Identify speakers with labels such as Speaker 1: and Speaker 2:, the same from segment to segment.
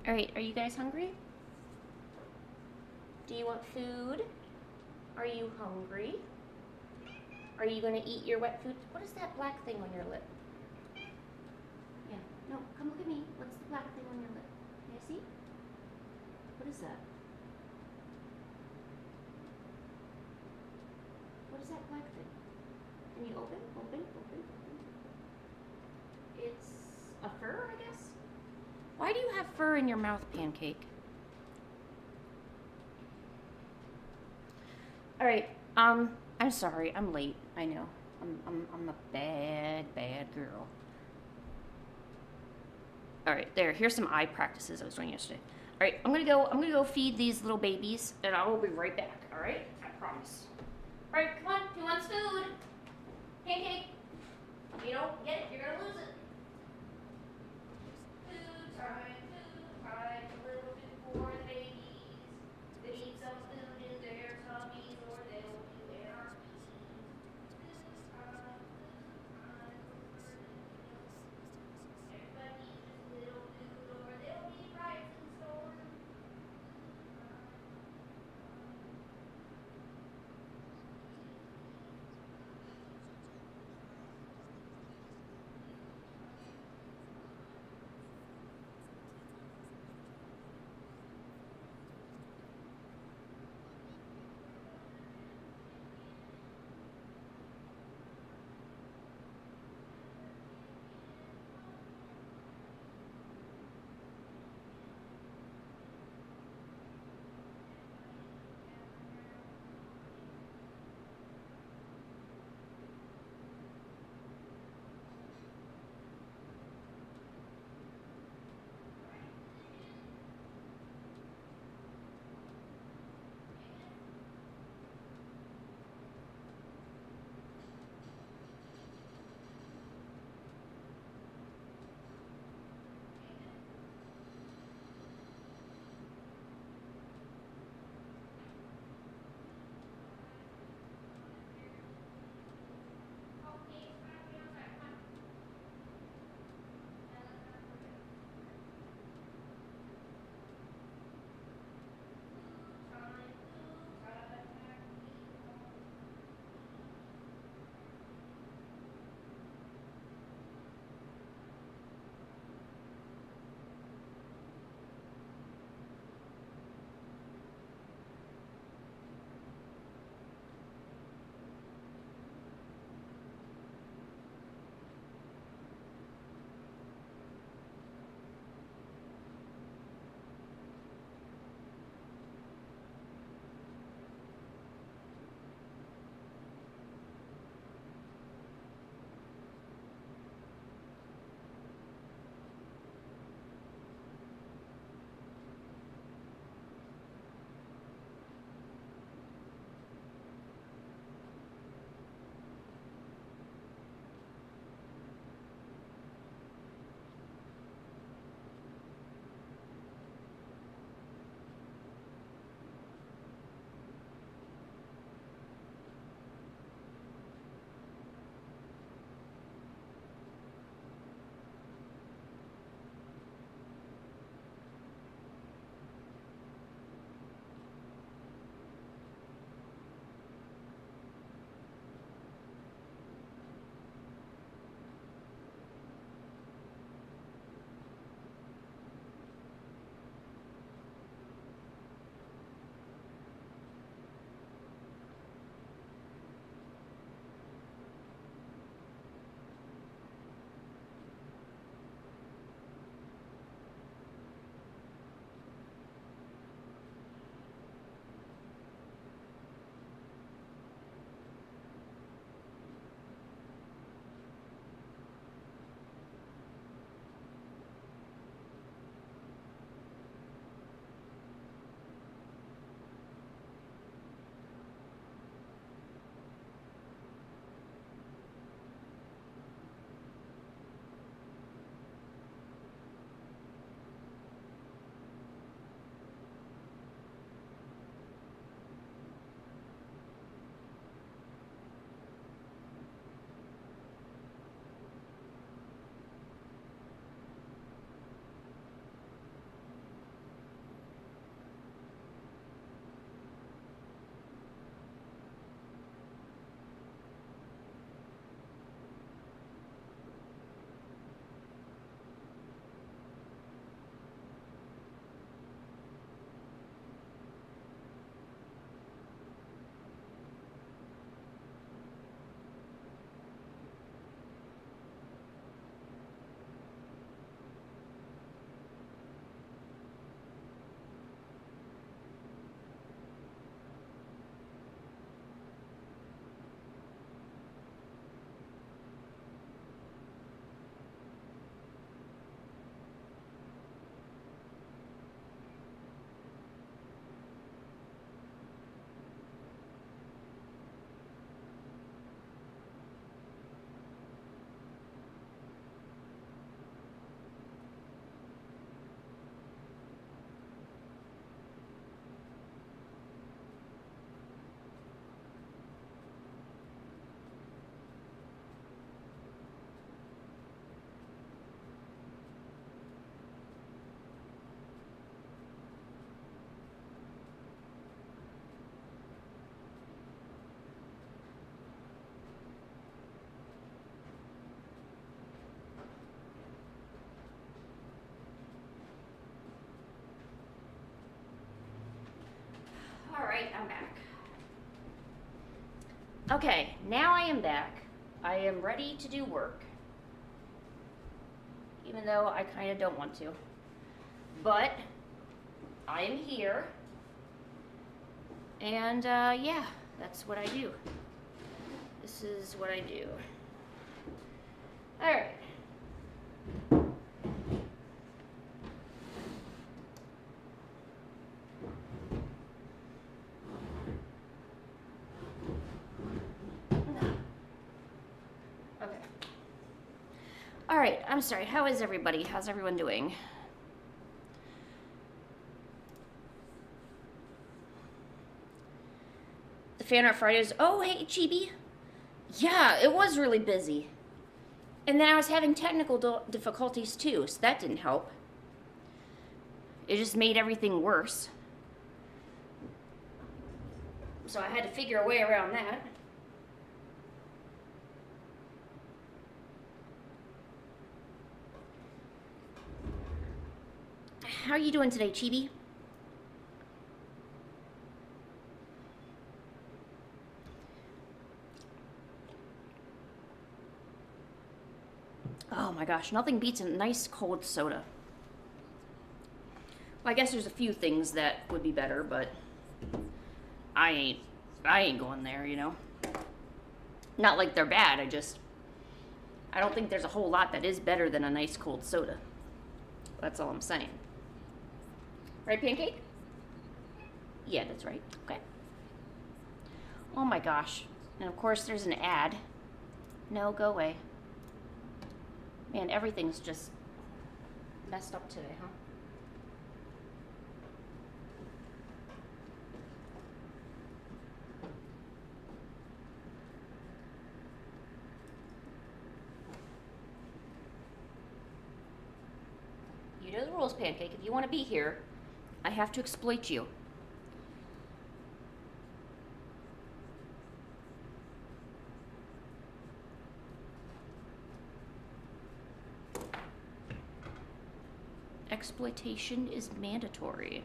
Speaker 1: All right, are you guys hungry? Do you want food? Are you hungry? Are you gonna eat your wet food? What is that black thing on your lip? Yeah, no, come look at me. What's the black thing on your lip? Can I see? What is that? What is that black thing? Can you open? It's a fur, I guess? Why do you have fur in your mouth, Pancake? All right, I'm sorry, I'm late. I know. I'm a bad girl. All right, here's some eye practices I was doing yesterday. All right, I'm gonna go feed these little babies, and I will be right back. All right, I promise. All right, come on, who wants food? Pancake. If you don't get it, you're gonna lose it. Food time, a little bit for the babies. They need some food in their tummies, or they'll be in our feet. Everybody needs just a little food, or they'll be right in the store. Alright, I'm back. Okay, now I am back. I am ready to do work. Even though I kind of don't want to. But I am here. And yeah, that's what I do. This is what I do. Alright. Alright, I'm sorry. How is everybody? How's everyone doing? The Fan Art Fridays. Oh, hey, Chibi. Yeah, it was really busy. And then I was having technical difficulties too, so that didn't help. It just made everything worse. So I had to figure a way around that. How are you doing today, Chibi? Oh my gosh, nothing beats a nice cold soda. Well, I guess there's a few things that would be better, but I ain't going there, you know? Not like they're bad, I don't think there's a whole lot that is better than a nice cold soda. That's all I'm saying. Right, Pancake? Yeah, that's right. Okay. Oh my gosh. And of course there's an ad. No, go away. Man, everything's just messed up today, huh? You know the rules, Pancake. If you want to be here, I have to exploit you. Exploitation is mandatory.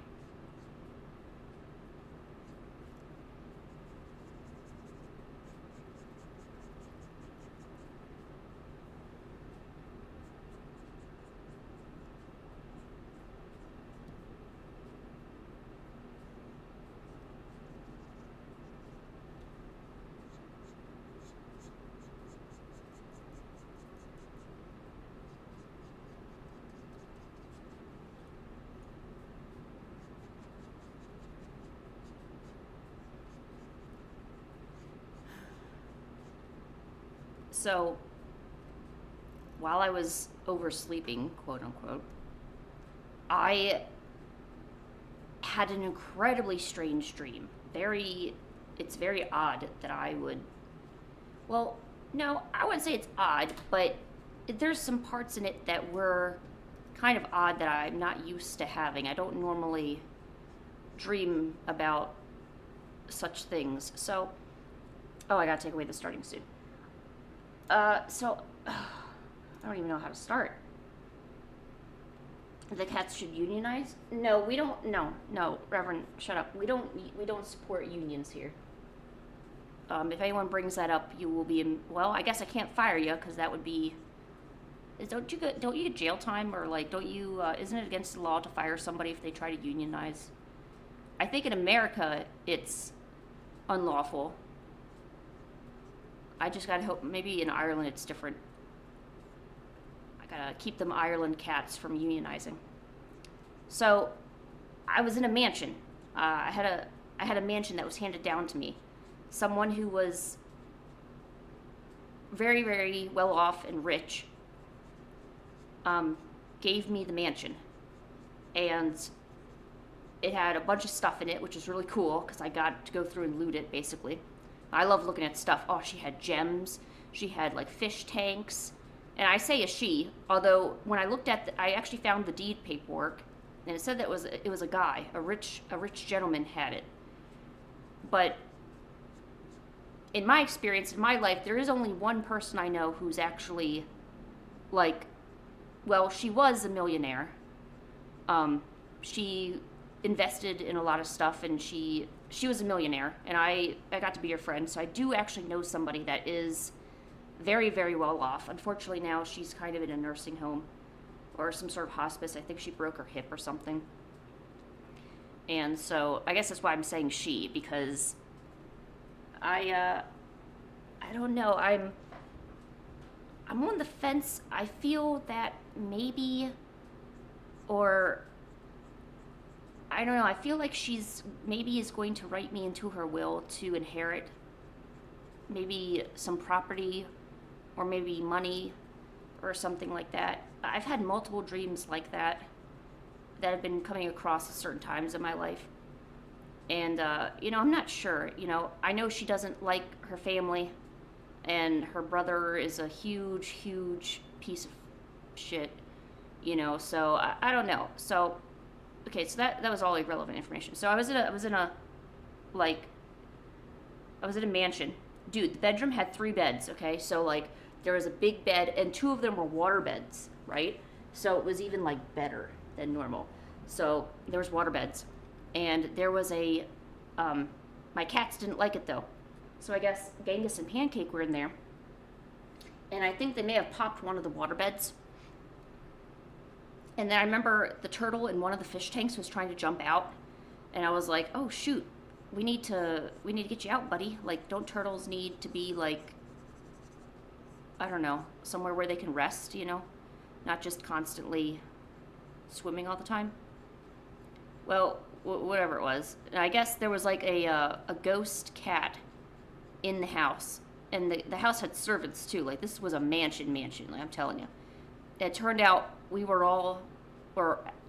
Speaker 1: So, while I was oversleeping, quote unquote, I had an incredibly strange dream. It's very odd that I would, well, no, I wouldn't say it's odd, but there's some parts in it that were kind of odd that I'm not used to having. I don't normally dream about such things. So, oh, I gotta take away the starting suit. I don't even know how to start. The cats should unionize? No, we don't. No, Reverend, shut up. We don't support unions here. If anyone brings that up, you will be in. Well, I guess I can't fire you because that would be. Don't you get jail time, or like don't you? Isn't it against the law to fire somebody if they try to unionize? I think in America it's unlawful. I just gotta hope, maybe in Ireland it's different. I gotta keep them Ireland cats from unionizing. So, I was in a mansion. I had a mansion that was handed down to me. Someone who was very, very well off and rich gave me the mansion. And it had a bunch of stuff in it, which is really cool because I got to go through and loot it, basically. I love looking at stuff. Oh, she had gems. She had like fish tanks. And I say a she, although when I looked at I actually found the deed paperwork, and it said that it was a guy, a rich gentleman had it. But in my experience, in my life, there is only one person I know who's actually like, well, she was a millionaire. She invested in a lot of stuff, and she she was a millionaire, and I got to be her friend, so I do actually know somebody that is very, very well off. Unfortunately, now she's kind of in a nursing home or some sort of hospice. I think she broke her hip or something. And so I guess that's why I'm saying she, because I don't know. I'm on the fence. I feel that maybe, or I don't know. I feel like she's maybe is going to write me into her will to inherit maybe some property or maybe money or something like that. I've had multiple dreams like that have been coming across at certain times in my life. And, I'm not sure. I know she doesn't like her family, and her brother is a huge, huge piece of shit, so I don't know. So, okay, so that was all irrelevant information. So I was in a mansion. Dude, the bedroom had 3 beds, okay? So, there was a big bed, and 2 of them were water beds, right? So it was even, better than normal. So there was water beds. And there was my cats didn't like it, though. So I guess Genghis and Pancake were in there. And I think they may have popped one of the water beds. And then I remember the turtle in one of the fish tanks was trying to jump out. And I was like, oh, shoot. We need to get you out, buddy. Don't turtles need to be, I don't know, somewhere where they can rest, Not just constantly swimming all the time. Well, whatever it was. And I guess there was, a ghost cat in the house. And the house had servants, too. This was a mansion, I'm telling you. It turned out we were all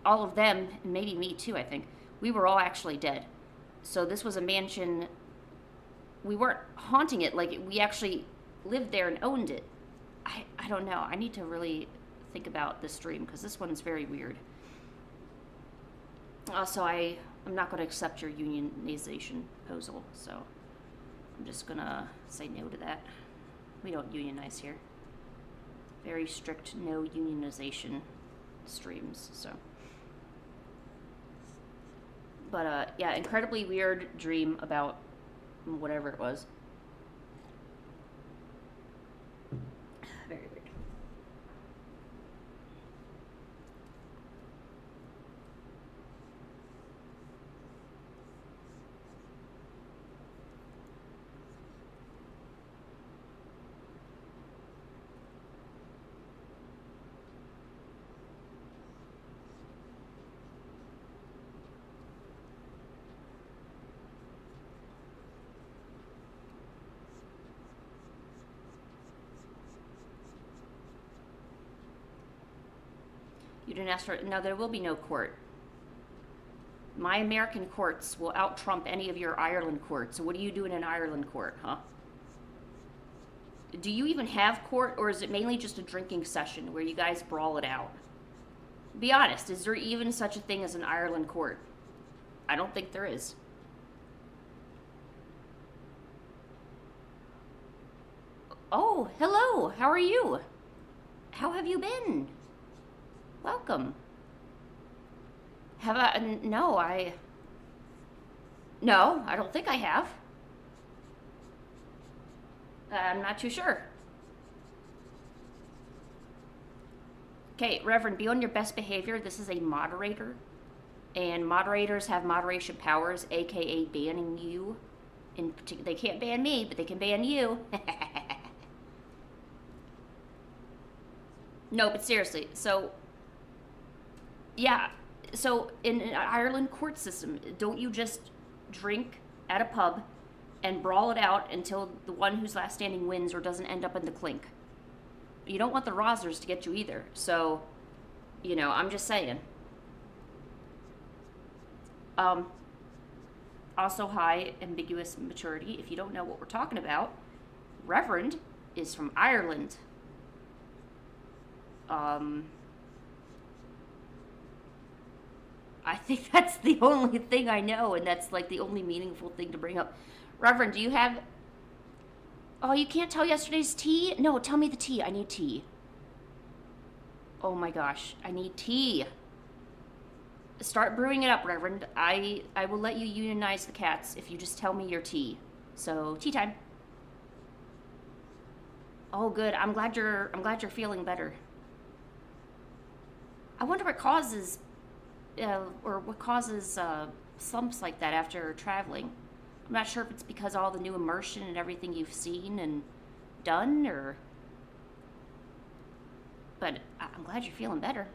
Speaker 1: of them, and maybe me, too, I think, we were all actually dead. So this was a mansion. We weren't haunting it. We actually lived there and owned it. I don't know. I need to really think about this dream, because this one's very weird. Also, I'm not going to accept your unionization proposal, so I'm just going to say no to that. We don't unionize here. Very strict no unionization streams, so. But, yeah, incredibly weird dream about whatever it was. Very weird. You didn't ask for it. No, there will be no court. My American courts will out-trump any of your Ireland courts. So what do you do in an Ireland court, huh? Do you even have court, or is it mainly just a drinking session where you guys brawl it out? Be honest, is there even such a thing as an Ireland court? I don't think there is. Oh, hello. How are you? How have you been? Welcome. No, I don't think I have. I'm not too sure. Okay, Reverend, be on your best behavior. This is a moderator. And moderators have moderation powers, aka banning you. In particular, they can't ban me, but they can ban you. No, but seriously, so yeah, so in an Ireland court system, don't you just drink at a pub and brawl it out until the one who's last standing wins or doesn't end up in the clink? You don't want the Rozzers to get you either. So, I'm just saying. Also, high ambiguous maturity. If you don't know what we're talking about, Reverend is from Ireland. I think that's the only thing I know, and that's the only meaningful thing to bring up. Reverend, do you have... Oh, you can't tell yesterday's tea? No, tell me the tea. I need tea. Oh my gosh, I need tea. Start brewing it up, Reverend. I will let you unionize the cats if you just tell me your tea. So, tea time. Oh, good. I'm glad you're feeling better. I wonder what causes slumps like that after traveling. I'm not sure if it's because all the new immersion and everything you've seen and done, but I'm glad you're feeling better.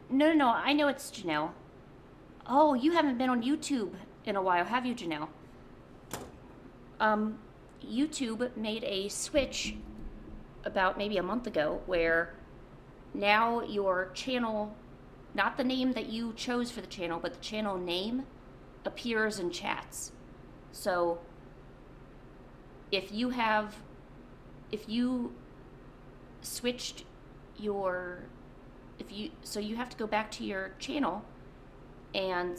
Speaker 1: No, I know it's Janelle. Oh, you haven't been on YouTube in a while, have you, Janelle? YouTube made a switch about maybe a month ago where now your channel, not the name that you chose for the channel, but the channel name appears in chats. So if you switched your, so you have to go back to your channel, and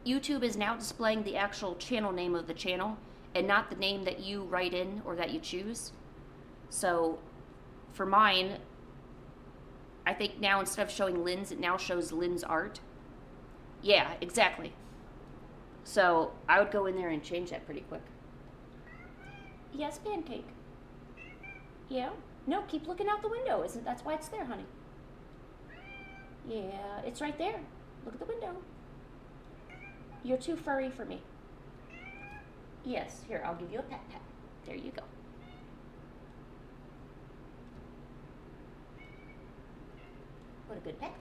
Speaker 1: YouTube is now displaying the actual channel name of the channel and not the name that you write in or that you choose. So for mine, I think now instead of showing Lynn's, it now shows Lynn's art. Yeah, exactly. So I would go in there and change that pretty quick. Yes, Pancake. Yeah? No, keep looking out the window. That's why it's there, honey? Yeah, it's right there. Look at the window. You're too furry for me. Yes, here, I'll give you a pet. There you go. What a good pet.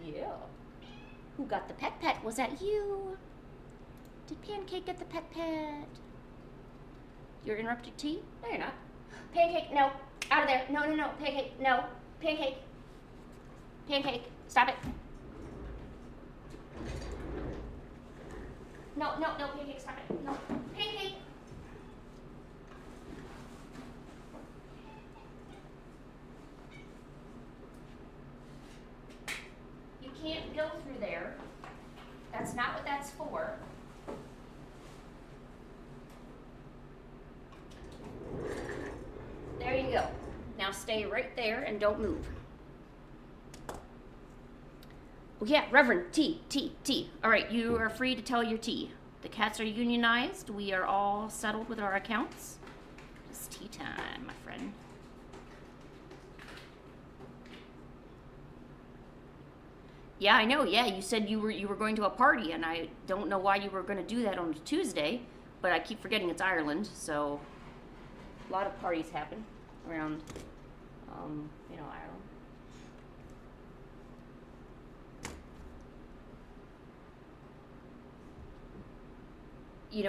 Speaker 1: Yeah. Who got the pet? Was that you? Did Pancake get the pet? You're interrupted tea? No, you're not. Pancake, no. Out of there. No. Pancake, no. Pancake, stop it. No, Pancake, stop it. No, Pancake. You can't go through there. That's not what that's for. There you go. Now stay right there and don't move. Oh yeah, Reverend, tea. All right, you are free to tell your tea. The cats are unionized. We are all settled with our accounts. It's tea time, my friend. Yeah, I know. Yeah, you said you were going to a party, and I don't know why you were going to do that on a Tuesday, but I keep forgetting it's Ireland, so a lot of parties happen around, Ireland.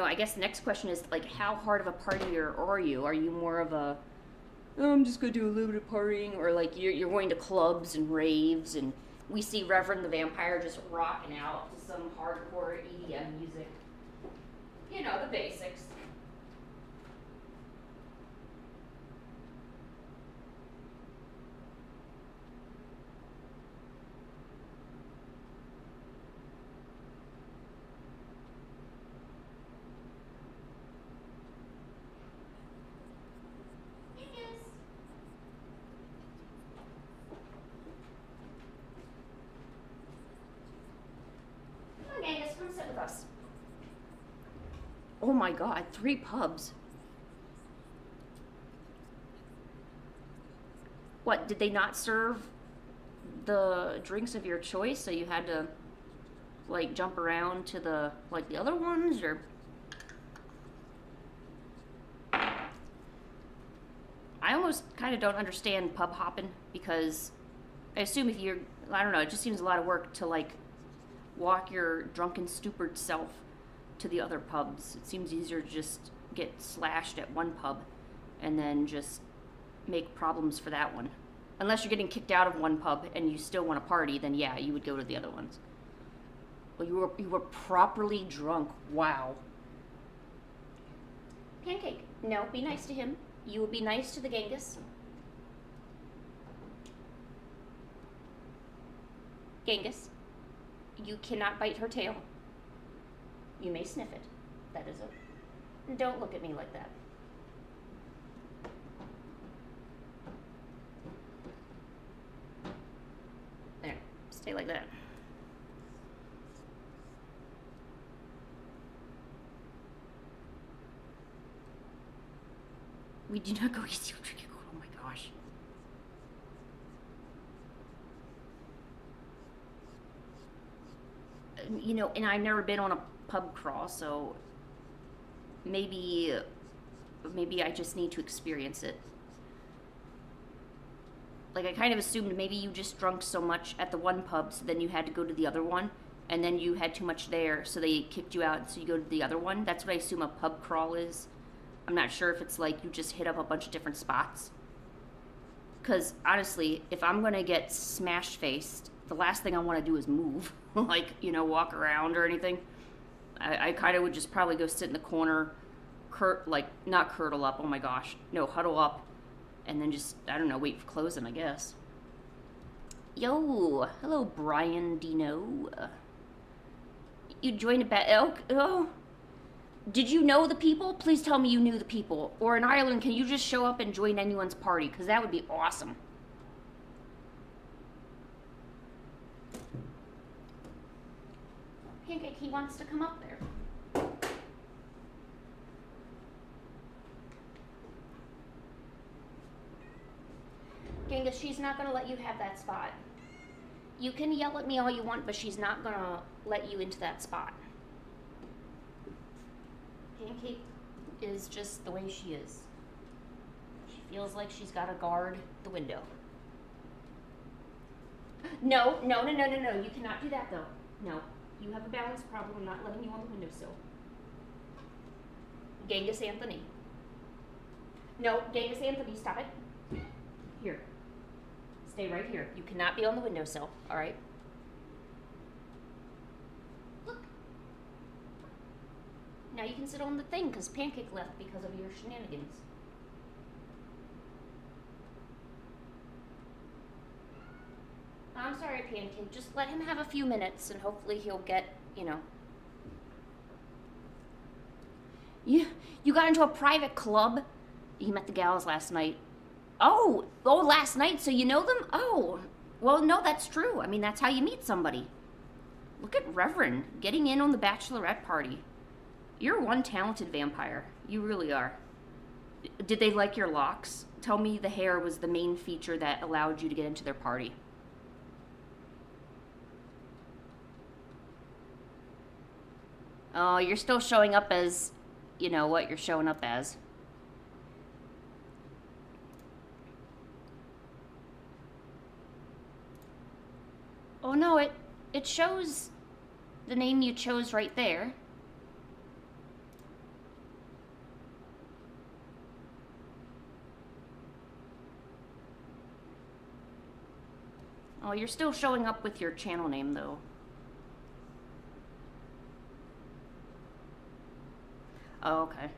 Speaker 1: I guess the next question is, like, how hard of a partier are you? Are you more of a, oh, I'm just going to do a little bit of partying, or like you're going to clubs and raves, and we see Reverend the Vampire just rocking out to some hardcore EDM music. The basics. Come sit with us. Oh my God, 3 pubs. What, did they not serve the drinks of your choice, so you had to, like, jump around to the other ones, or? I almost kind of don't understand pub hopping, because I assume if you're, I don't know, it just seems a lot of work to, like, walk your drunken, stupid self to the other pubs. It seems easier to just get slashed at one pub and then just make problems for that one. Unless you're getting kicked out of one pub and you still want to party, then yeah, you would go to the other ones. Well, you were properly drunk. Wow. Pancake, no, be nice to him. You will be nice to the Genghis. Genghis, you cannot bite her tail. You may sniff it. That is it. Don't look at me like that. Stay like that. We do not go easy on drinking cold. Oh my gosh. You know, and I've never been on a pub crawl, so maybe I just need to experience it. Like, I kind of assumed maybe you just drunk so much at the one pub, so then you had to go to the other one, and then you had too much there, so they kicked you out, so you go to the other one. That's what I assume a pub crawl is. I'm not sure if it's like you just hit up a bunch of different spots. Because, honestly, if I'm going to get smash-faced, the last thing I want to do is move. Like, you know, walk around or anything. I kind of would just probably go sit in the corner, not curdle up, oh my gosh. No, huddle up, and then just, I don't know, wait for closing, I guess. Yo, hello, Brian Dino. You joined a bet. Oh. Did you know the people? Please tell me you knew the people. Or in Ireland, can you just show up and join anyone's party? Because that would be awesome. Pancake, he wants to come up there. Genghis, she's not going to let you have that spot. You can yell at me all you want, but she's not going to let you into that spot. Pancake is just the way she is. She feels like she's got to guard the window. No. You cannot do that, though. No. You have a balance problem. I'm not letting you on the windowsill. Genghis Anthony. No, Genghis Anthony, stop it. Here. Stay right here. You cannot be on the windowsill, all right? Look. Now you can sit on the thing because Pancake left because of your shenanigans. I'm sorry, Pancake. Just let him have a few minutes and hopefully he'll get, you know. You got into a private club? He met the gals last night. Oh, last night, so you know them? Oh, well, no, that's true. I mean, that's how you meet somebody. Look at Reverend getting in on the bachelorette party. You're one talented vampire. You really are. Did they like your locks? Tell me the hair was the main feature that allowed you to get into their party. Oh, you're still showing up as, you know what you're showing up as. Oh no, it shows the name you chose right there. Oh, you're still showing up with your channel name though. Oh, okay.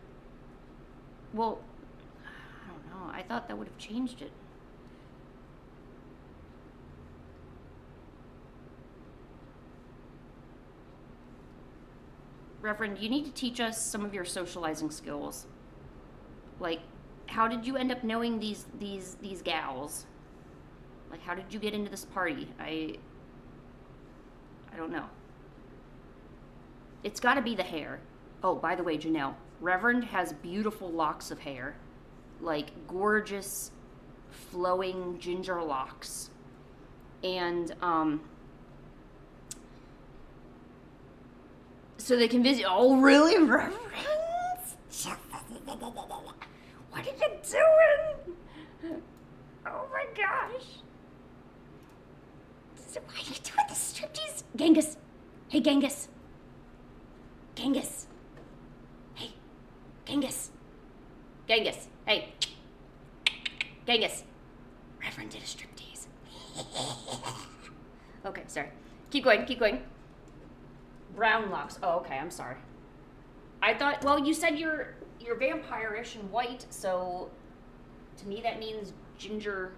Speaker 1: Well, I don't know. I thought that would have changed it. Reverend, you need to teach us some of your socializing skills. Like, how did you end up knowing these gals? Like, how did you get into this party? I don't know. It's got to be the hair. Oh, by the way, Janelle, Reverend has beautiful locks of hair. Like, gorgeous, flowing ginger locks. And, so they can visit. Oh, really, Reverend? What are you doing? Oh my gosh. So why are you doing the striptease? Genghis. Hey, Genghis. Genghis. Hey. Genghis. Genghis. Hey. Genghis. Reverend did a striptease. Okay, sorry. Keep going. Brown locks. Oh, okay, I'm sorry. I thought, well, you said you're vampire-ish and white, so to me that means ginger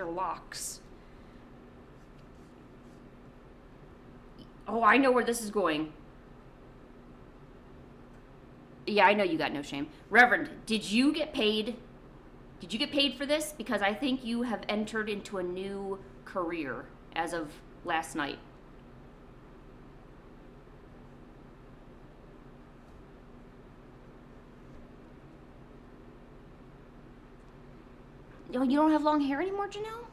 Speaker 1: locks. Oh, I know where this is going. Yeah, I know you got no shame. Reverend, did you get paid? Did you get paid for this? Because I think you have entered into a new career as of last night. Oh, you don't have long hair anymore, Janelle?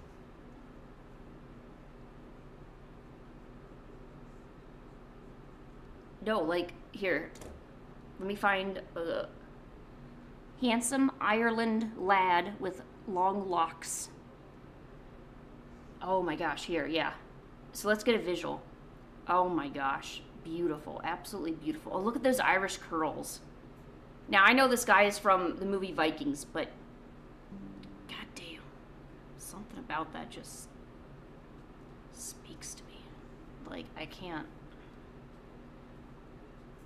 Speaker 1: No, like, here. Let me find a handsome Ireland lad with long locks. Oh my gosh, here, yeah. So let's get a visual. Oh my gosh, beautiful, absolutely beautiful. Oh, look at those Irish curls. Now, I know this guy is from the movie Vikings, but goddamn, something about that just speaks to me. Like, I can't.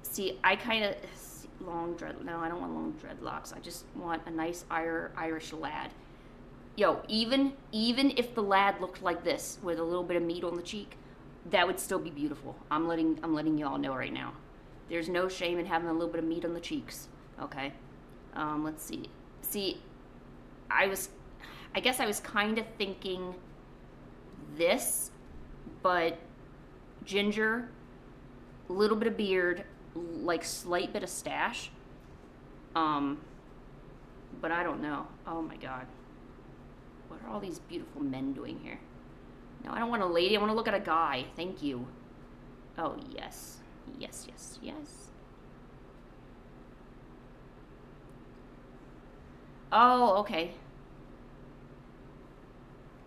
Speaker 1: See, I kind of, long dread, no, I don't want long dreadlocks. I just want a nice Irish lad. Yo, even if the lad looked like this, with a little bit of meat on the cheek, that would still be beautiful. I'm letting y'all know right now. There's no shame in having a little bit of meat on the cheeks. Okay, let's see. See, I guess I was kind of thinking this, but ginger, a little bit of beard, like slight bit of stash. But I don't know. Oh my God. What are all these beautiful men doing here? No, I don't want a lady. I want to look at a guy. Thank you. Oh, yes. Yes, yes, yes. Oh, okay.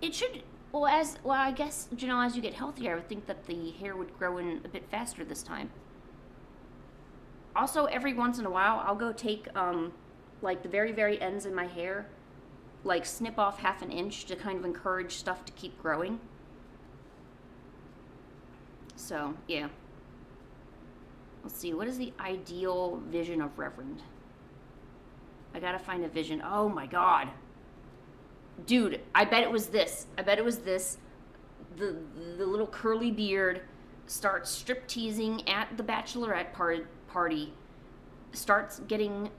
Speaker 1: It should, well, I guess, you know, as you get healthier, I would think that the hair would grow in a bit faster this time. Also, every once in a while, I'll go take, like, the very, very ends in my hair, like, snip off half an inch to kind of encourage stuff to keep growing. So, yeah. Let's see, what is the ideal vision of Reverend? I gotta find a vision. Oh my God. Dude, I bet it was this. I bet it was this. The little curly beard starts strip teasing at the bachelorette party. Starts getting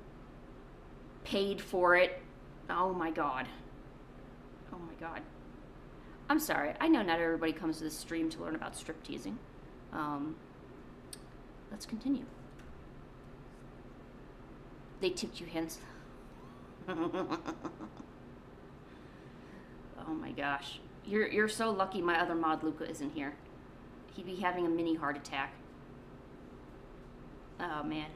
Speaker 1: paid for it. Oh my God. Oh my God. I'm sorry. I know not everybody comes to this stream to learn about strip teasing. Let's continue. They tipped you hands. Oh my gosh. You're so lucky my other mod Luca isn't here. He'd be having a mini heart attack. Oh man.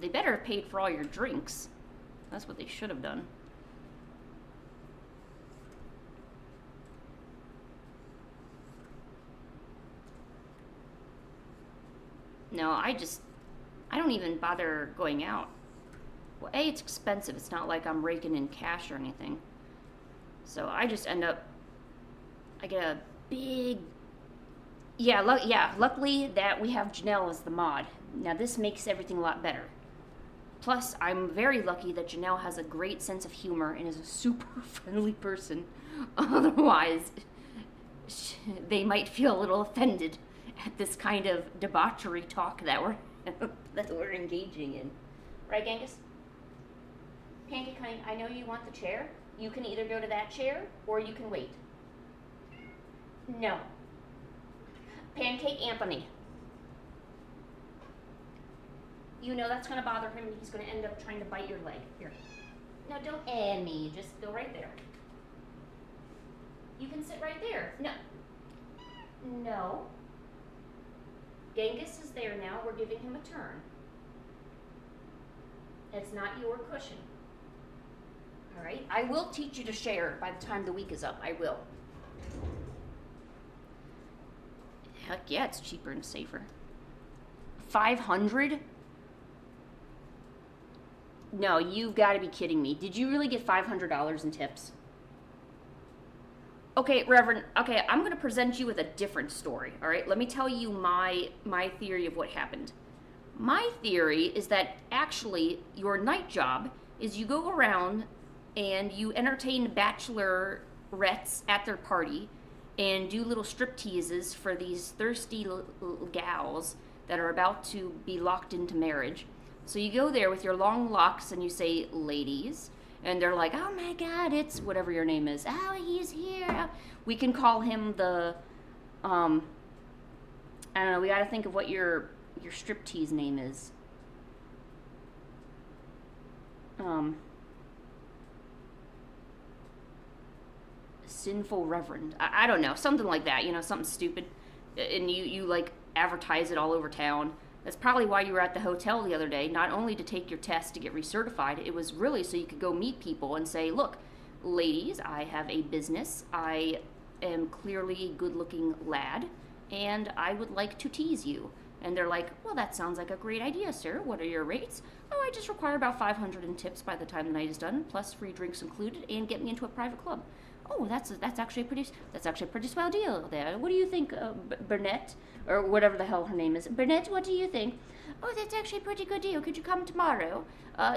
Speaker 1: They better have paid for all your drinks. That's what they should have done. No, I don't even bother going out. Well, A, it's expensive. It's not like I'm raking in cash or anything. So I just end up, I get a big, yeah, luckily that we have Janelle as the mod. Now this makes everything a lot better. Plus, I'm very lucky that Janelle has a great sense of humor and is a super friendly person. Otherwise, they might feel a little offended at this kind of debauchery talk that we're engaging in. Right, Genghis? Pancake Honey, I know you want the chair. You can either go to that chair or you can wait. No. Pancake Anthony. You know that's going to bother him and he's going to end up trying to bite your leg. Here. No, don't me. Just go right there. You can sit right there. No. No. Genghis is there now. We're giving him a turn. It's not your cushion. All right? I will teach you to share by the time the week is up. I will. Heck yeah, it's cheaper and safer. 500? No, you've got to be kidding me. Did you really get $500 in tips? Okay, Reverend, okay, I'm going to present you with a different story, all right? Let me tell you my theory of what happened. My theory is that actually your night job is you go around and you entertain bachelorettes at their party and do little strip teases for these thirsty gals that are about to be locked into marriage. So you go there with your long locks and you say, ladies, and they're like, oh my God, it's whatever your name is. Oh, he's here. We can call him the, I don't know, we gotta think of what your striptease name is. Sinful Reverend. I don't know, something like that, something stupid. And you like advertise it all over town. That's probably why you were at the hotel the other day, not only to take your test to get recertified, it was really so you could go meet people and say, look, ladies, I have a business. I am clearly a good-looking lad, and I would like to tease you. And they're like, well, that sounds like a great idea, sir. What are your rates? Oh, I just require about 500 in tips by the time the night is done, plus free drinks included, and get me into a private club. Oh, that's actually a pretty swell deal there. What do you think, Burnett, or whatever the hell her name is? Burnett, what do you think? Oh, that's actually a pretty good deal. Could you come tomorrow?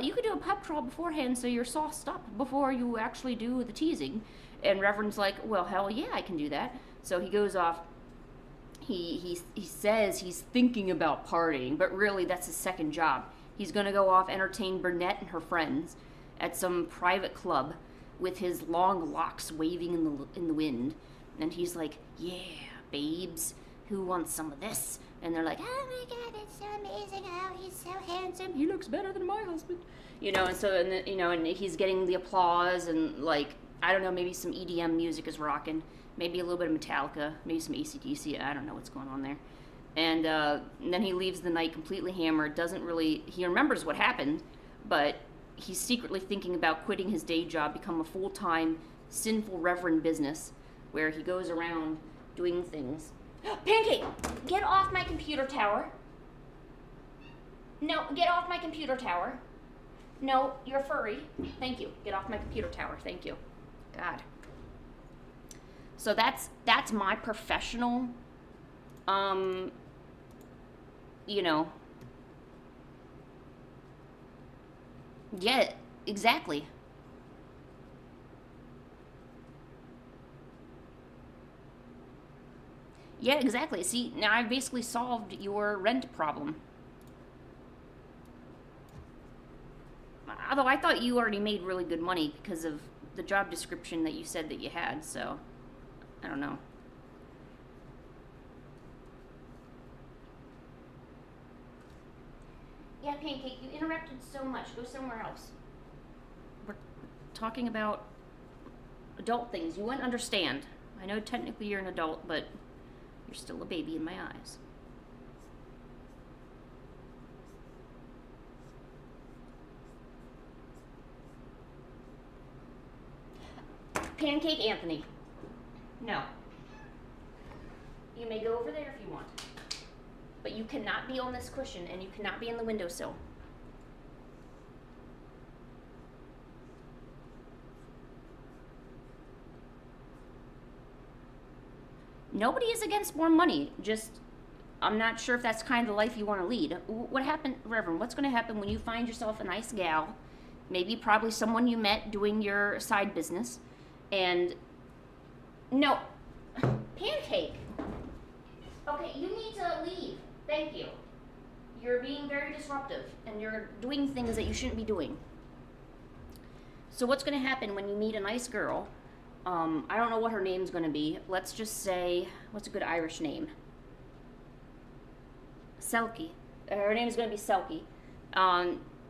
Speaker 1: You could do a pub crawl beforehand so you're sauced up before you actually do the teasing. And Reverend's like, well, hell yeah, I can do that. So he goes off. He says he's thinking about partying, but really that's his second job. He's going to go off, entertain Burnett and her friends at some private club with his long locks waving in the wind. And he's like, yeah, babes, who wants some of this? And they're like, oh my God, it's so amazing. Oh, he's so handsome. He looks better than my husband. And he's getting the applause and, like, I don't know, maybe some EDM music is rocking. Maybe a little bit of Metallica, maybe some AC/DC. I don't know what's going on there. And then he leaves the night completely hammered. He remembers what happened, but he's secretly thinking about quitting his day job, become a full-time sinful reverend business where he goes around doing things. Pancake, get off my computer tower. No, get off my computer tower. No, you're furry. Thank you. Get off my computer tower. Thank you. God. So that's my professional, yeah, exactly. Yeah, exactly. See, now I've basically solved your rent problem. Although I thought you already made really good money because of the job description that you said that you had, so I don't know. Yeah, Pancake, you interrupted so much. Go somewhere else. We're talking about adult things. You wouldn't understand. I know technically you're an adult, but you're still a baby in my eyes. Pancake Anthony. No. You may go over there if you want. But you cannot be on this cushion and you cannot be in the windowsill. Nobody is against more money. Just, I'm not sure if that's kind of the life you want to lead. What happened, Reverend? What's going to happen when you find yourself a nice gal, maybe probably someone you met doing your side business, and no, Pancake. Okay, you need to leave. Thank you. You're being very disruptive, and you're doing things that you shouldn't be doing. So what's going to happen when you meet a nice girl? I don't know what her name's going to be. Let's just say, what's a good Irish name? Selkie. Her name is going to be Selkie.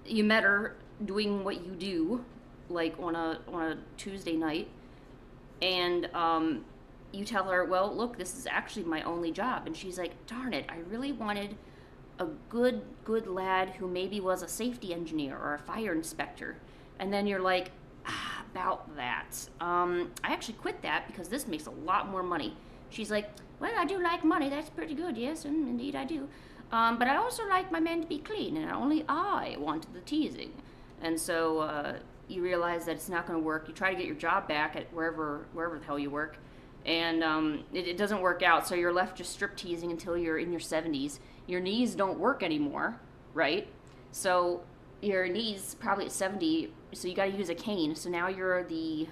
Speaker 1: You met her doing what you do, like on a Tuesday night, and you tell her, well, look, this is actually my only job. And she's like, darn it, I really wanted a good lad who maybe was a safety engineer or a fire inspector. And then you're like, about that. I actually quit that because this makes a lot more money. She's like, well, I do like money. That's pretty good, yes, and indeed I do. But I also like my men to be clean, and only I wanted the teasing. And so you realize that it's not going to work. You try to get your job back at wherever the hell you work, and it doesn't work out. So you're left just strip teasing until you're in your 70s. Your knees don't work anymore, right? So your knees probably at 70, so you got to use a cane. So now you're the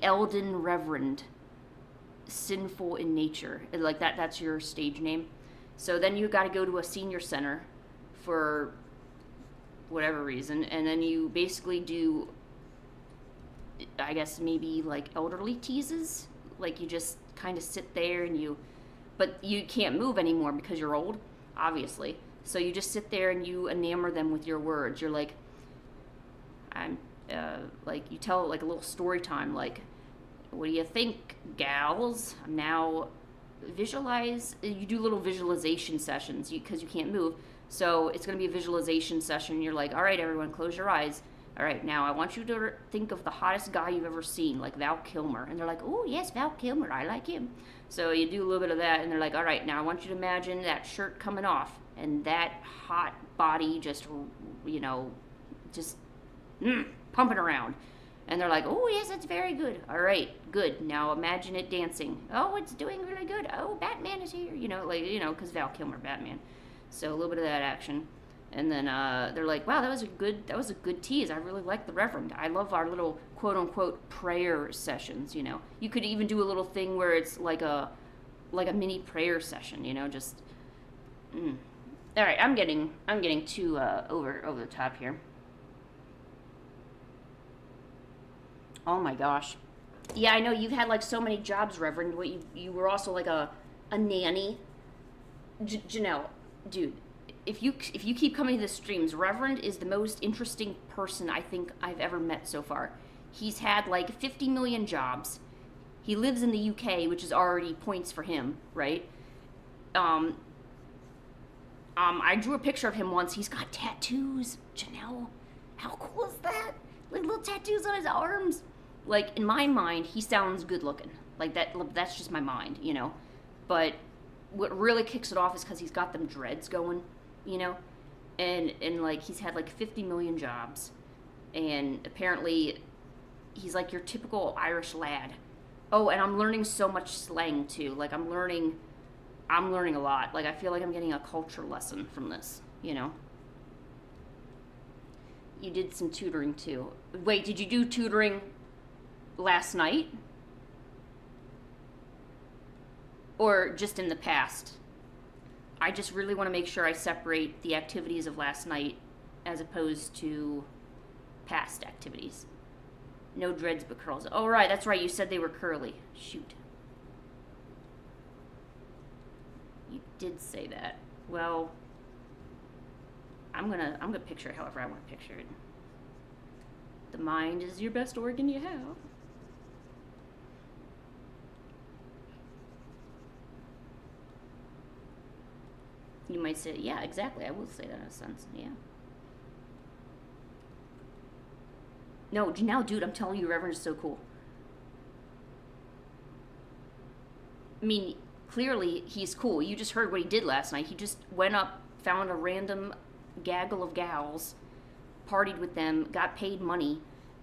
Speaker 1: Eldon Reverend, sinful in nature, like that's your stage name. So then you got to go to a senior center for whatever reason, and then you basically do, I guess, maybe like elderly teases. Like you just kind of sit there and but you can't move anymore because you're old, obviously. So you just sit there and you enamor them with your words. You're like, I'm, like you tell like a little story time, like, what do you think, gals? Now visualize. You do little visualization sessions because you can't move. So it's going to be a visualization session. You're like, all right, everyone, close your eyes. All right, now I want you to think of the hottest guy you've ever seen, like Val Kilmer. And they're like, oh, yes, Val Kilmer, I like him. So you do a little bit of that, and they're like, all right, now I want you to imagine that shirt coming off and that hot body just, just pumping around. And they're like, oh, yes, that's very good. All right, good. Now imagine it dancing. Oh, it's doing really good. Oh, Batman is here. Because Val Kilmer, Batman. So a little bit of that action. And then they're like, wow, that was a good tease. I really like the Reverend. I love our little quote unquote prayer sessions, You could even do a little thing where it's like a mini prayer session, just All right, I'm getting too over the top here. Oh my gosh. Yeah, I know you've had like so many jobs, Reverend. What you were also like a nanny. Janelle, dude, if you keep coming to the streams, Reverend is the most interesting person I think I've ever met so far. He's had like 50 million jobs. He lives in the UK, which is already points for him, right? I drew a picture of him once. He's got tattoos, Janelle. How cool is that? Like little tattoos on his arms. Like in my mind, he sounds good looking. Like that's just my mind, But what really kicks it off is because he's got them dreads going, and like he's had like 50 million jobs, and apparently he's like your typical Irish lad. Oh, and I'm learning so much slang too. Like I'm learning a lot. Like I feel like I'm getting a culture lesson from this, You did some tutoring too. Wait, did you do tutoring last night? Or just in the past? I just really want to make sure I separate the activities of last night as opposed to past activities. No dreads but curls. Oh, right, that's right. You said they were curly. Shoot. You did say that. Well, I'm gonna picture it however I want to picture it. The mind is your best organ you have. You might say, yeah, exactly. I will say that in a sense, yeah. No, Janelle, dude, I'm telling you, Reverend is so cool. I mean, clearly he's cool. You just heard what he did last night. He just went up, found a random gaggle of gals, partied with them, got paid money,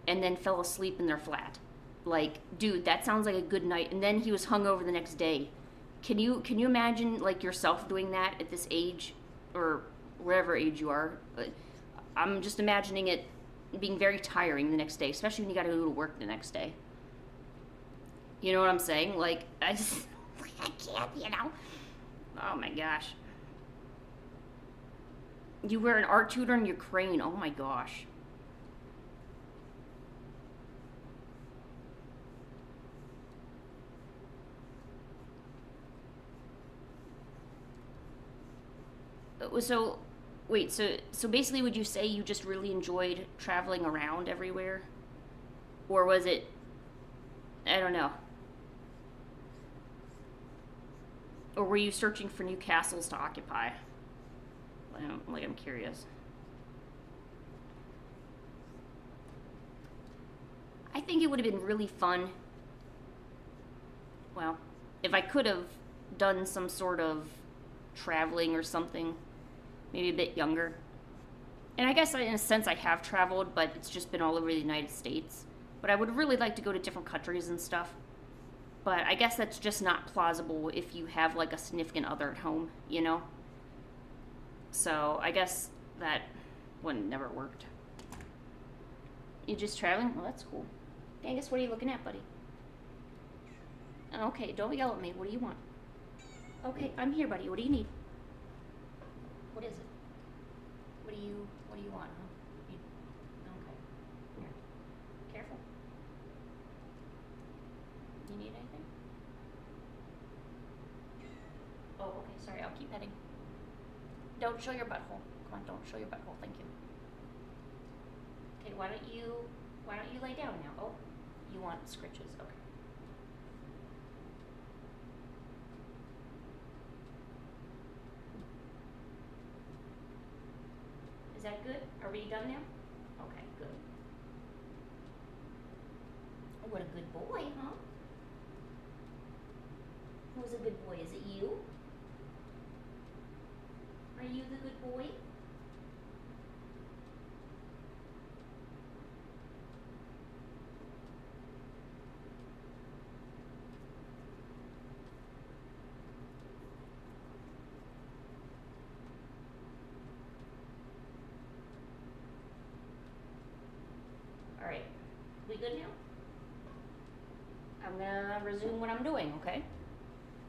Speaker 1: and then fell asleep in their flat. Like, dude, that sounds like a good night. And then he was hungover the next day. Can you imagine like yourself doing that at this age, or whatever age you are? I'm just imagining it being very tiring the next day, especially when you got to go to work the next day. You know what I'm saying? Like I can't, Oh my gosh. You were an art tutor in Ukraine. Oh my gosh. So, wait, so basically would you say you just really enjoyed traveling around everywhere? Or was it, I don't know. Or were you searching for new castles to occupy? I'm curious. I think it would have been really fun. Well, if I could have done some sort of traveling or something, maybe a bit younger. And I guess in a sense I have traveled, but it's just been all over the United States. But I would really like to go to different countries and stuff. But I guess that's just not plausible if you have like a significant other at home, So I guess that One never worked. You just traveling? Well, that's cool. Angus, what are you looking at, buddy? Okay, don't yell at me. What do you want? Okay, I'm here, buddy. What do you need? What is it? What do you want, huh? Okay. Here. Careful. You need anything? Oh, okay, sorry, I'll keep petting. Don't show your butthole. Come on, don't show your butthole, thank you. Okay, why don't you lay down now? Oh, you want scritches, okay. Is that good? Are we done now? Okay, good. Oh, what a good boy, huh? Who's a good boy? Is it you? Are you the good boy? All right, we good now? I'm gonna resume what I'm doing, okay?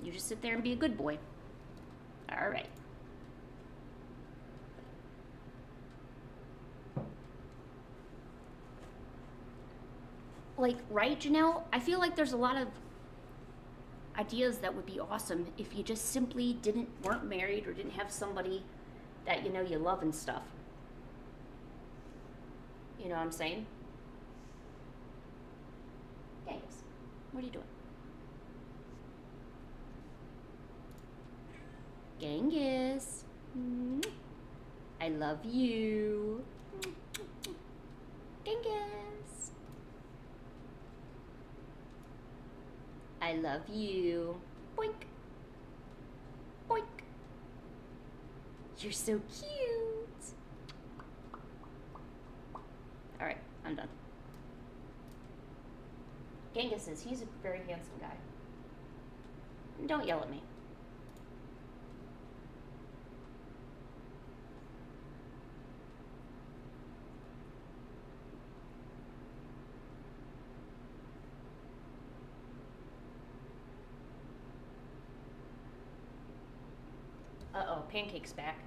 Speaker 1: You just sit there and be a good boy. All right. Like, right, Janelle? I feel like there's a lot of ideas that would be awesome if you just simply weren't married or didn't have somebody that you love and stuff. You know what I'm saying? Thanks. What are you doing? Genghis. I love you. Genghis. I love you. Boink. Boink. You're so cute. All right, I'm done. Genghis he's a very handsome guy. Don't yell at me. Uh-oh, Pancake's back.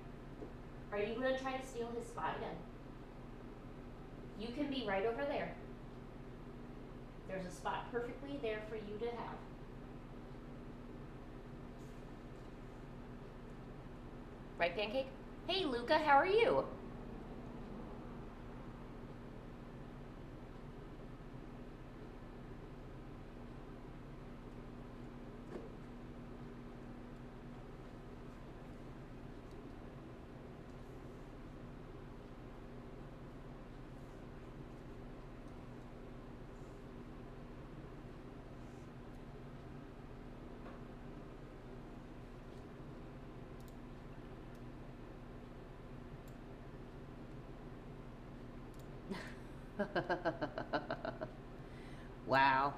Speaker 1: Are you gonna try to steal his spot again? You can be right over there. There's a spot perfectly there for you to have. Right, Pancake? Hey, Luca, how are you? Wow.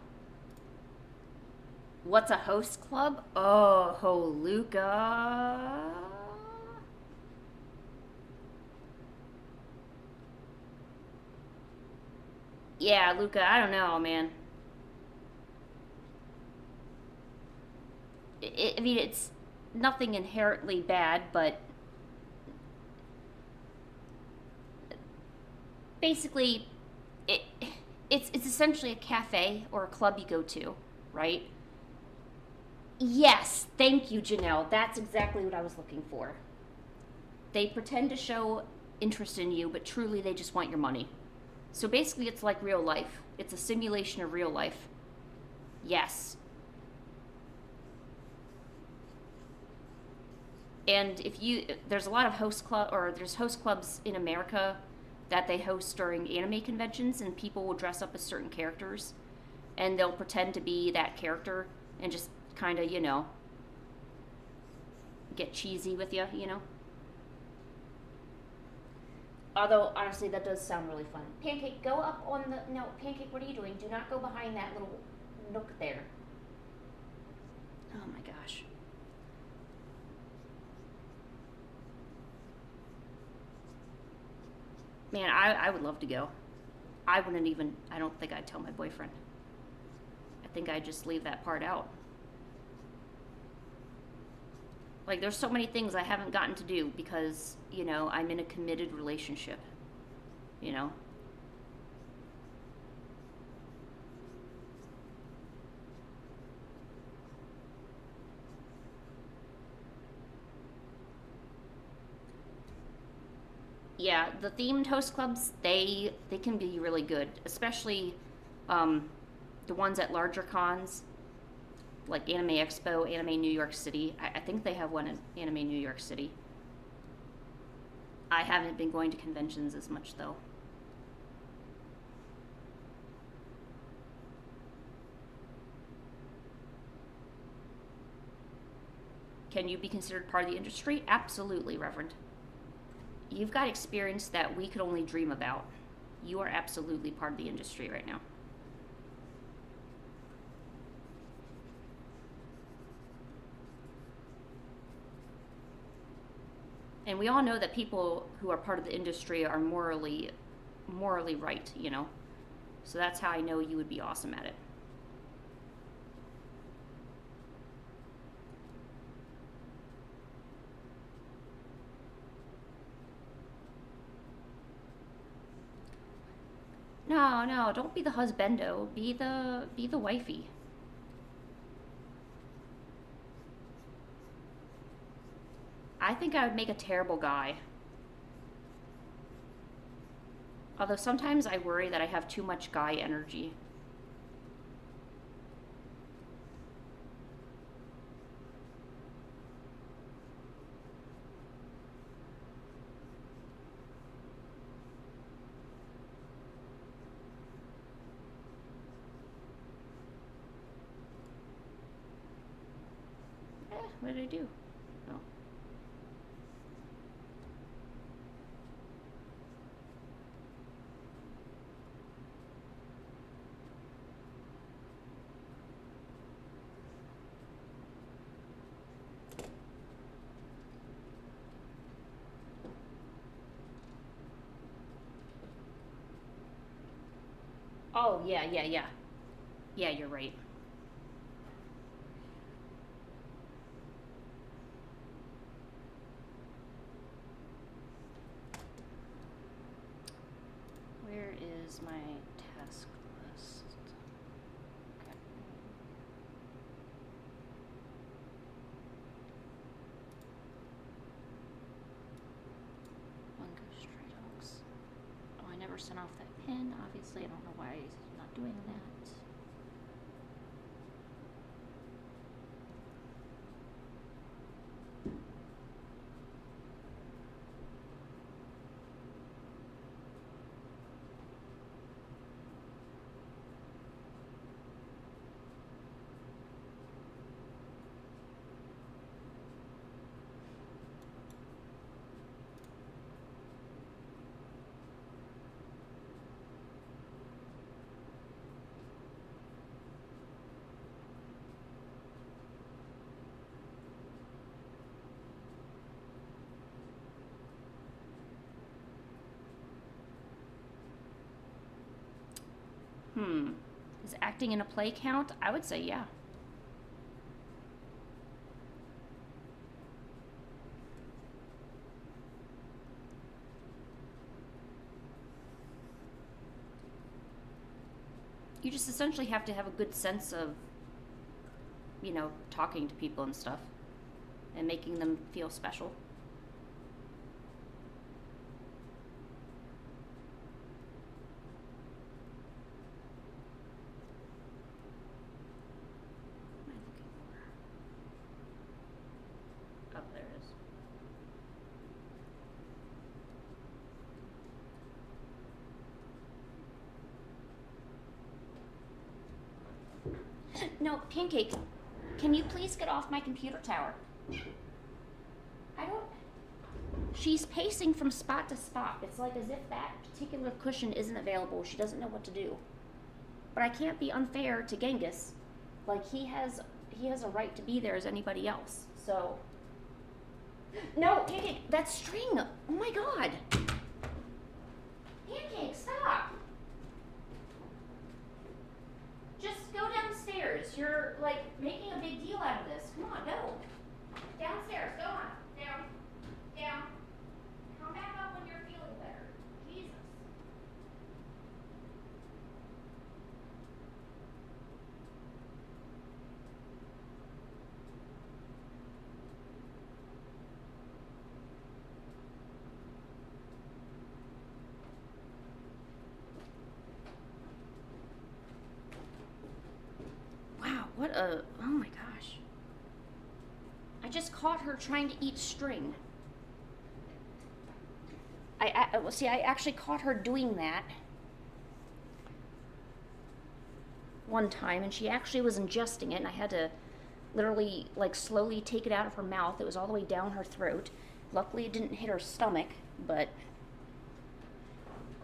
Speaker 1: What's a host club? Oh, Luca. Yeah, Luca, I don't know, man. I mean, it's nothing inherently bad, but basically, it's essentially a cafe or a club you go to, right? Yes, thank you, Janelle. That's exactly what I was looking for. They pretend to show interest in you, but truly they just want your money. So basically, it's like real life. It's a simulation of real life. Yes. And there's a lot of there's host clubs in America that they host during anime conventions, and people will dress up as certain characters, and they'll pretend to be that character and just kind of, get cheesy with you, Although, honestly, that does sound really fun. Pancake, go up on the... No, Pancake, what are you doing? Do not go behind that little nook there. Oh, my gosh. Man, I would love to go. I don't think I'd tell my boyfriend. I think I'd just leave that part out. Like, there's so many things I haven't gotten to do because, you know, I'm in a committed relationship, you know? Yeah, the themed host clubs, they can be really good, especially the ones at larger cons, like Anime Expo, Anime New York City. I think they have one in Anime New York City. I haven't been going to conventions as much, though. Can you be considered part of the industry? Absolutely, Reverend. You've got experience that we could only dream about. You are absolutely part of the industry right now. And we all know that people who are part of the industry are morally right, you know? So that's how I know you would be awesome at it. No, don't be the husbando. Be the wifey. I think I would make a terrible guy. Although sometimes I worry that I have too much guy energy. What did I do? Oh. Oh, yeah. Yeah, you're right. Where is my task list? Okay. One goes stray dogs. Oh, I never sent off that pin. Obviously, I don't know why he's not doing that. Is acting in a play count? I would say yeah. You just essentially have to have a good sense of, you know, talking to people and stuff and making them feel special. No, Pancake, can you please get off my computer tower? She's pacing from spot to spot. It's like as if that particular cushion isn't available. She doesn't know what to do. But I can't be unfair to Genghis. Like, he has a right to be there as anybody else. So, no, Pancake, that string. Oh my God. pancake, stop. Just go downstairs. You're like making a big deal out of this. Come on, go. Downstairs, go on. Down, down. Come back up when you're feeling better. Jesus. Wow, oh my gosh. I just caught her trying to eat string. I actually caught her doing that one time, and she actually was ingesting it, and I had to literally, like, slowly take it out of her mouth. It was all the way down her throat. Luckily, it didn't hit her stomach, but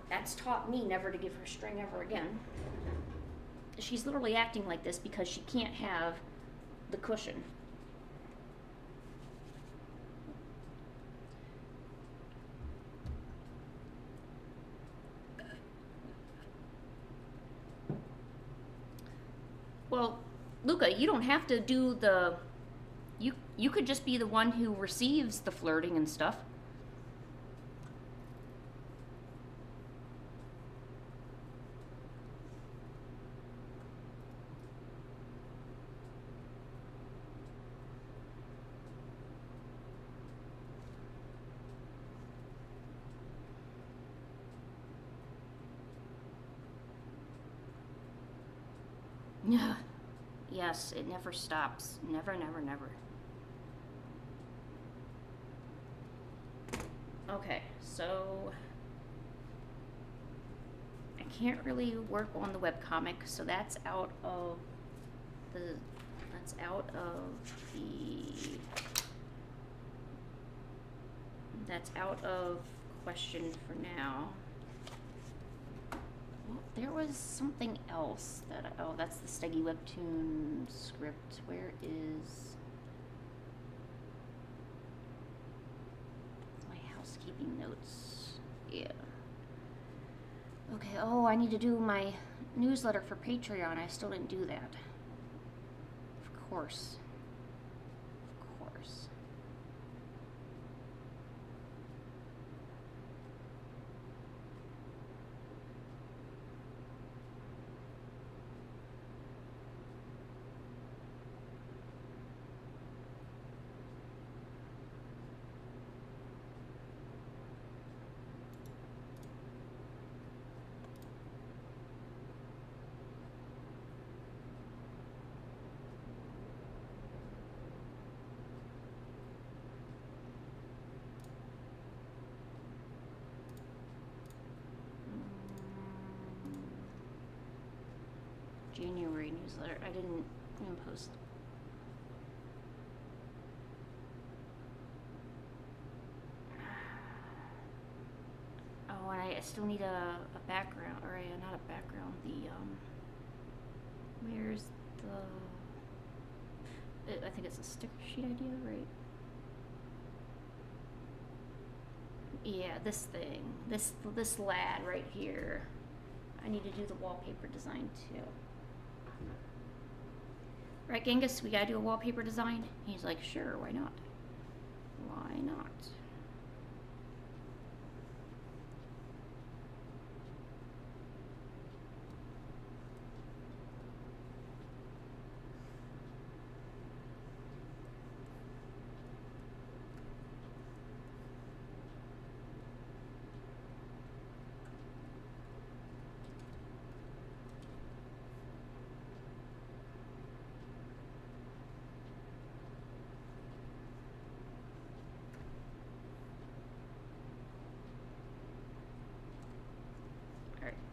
Speaker 1: that's taught me never to give her string ever again. She's literally acting like this because she can't have the cushion. Well, Luca, you don't have to do the... You could just be the one who receives the flirting and stuff. Yeah. Yes, it never stops. Never, never, never. Okay, so I can't really work on the webcomic, so that's out of the question for now. Well, there was something else that oh, that's the Steggy Webtoon script. Where is my housekeeping notes? Yeah. Okay, oh, I need to do my newsletter for Patreon. I still didn't do that. Of course. Of course. January newsletter. I didn't even post. Oh, and I still need a background, or not a background, where's I think it's a sticker sheet idea, right? Yeah, this thing, this lad right here. I need to do the wallpaper design too. Right, Genghis, we gotta do a wallpaper design? He's like, sure, why not? Why not?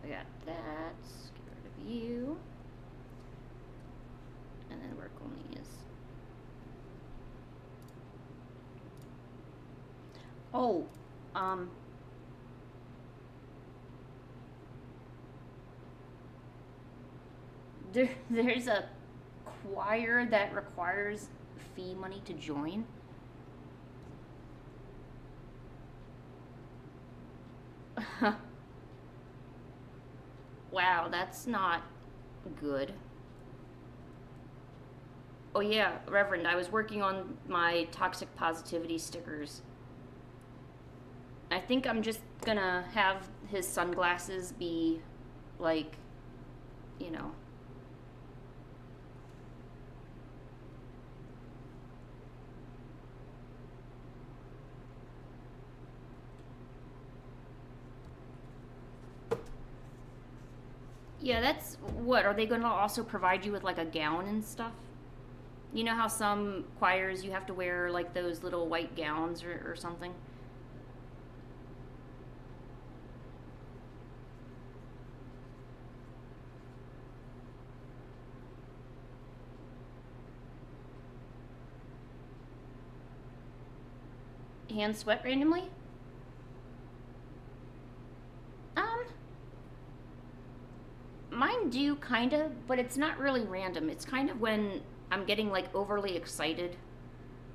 Speaker 1: I got that. Get rid of you. And then work on these. Oh, there's a choir that requires fee money to join. Wow, that's not good. Oh yeah, Reverend, I was working on my toxic positivity stickers. I think I'm just gonna have his sunglasses be like, you know. Yeah, that's what. Are they gonna also provide you with like a gown and stuff? You know how some choirs you have to wear like those little white gowns or something? Hands sweat randomly? Um, Mine do kind of, but it's not really random. It's kind of when I'm getting like overly excited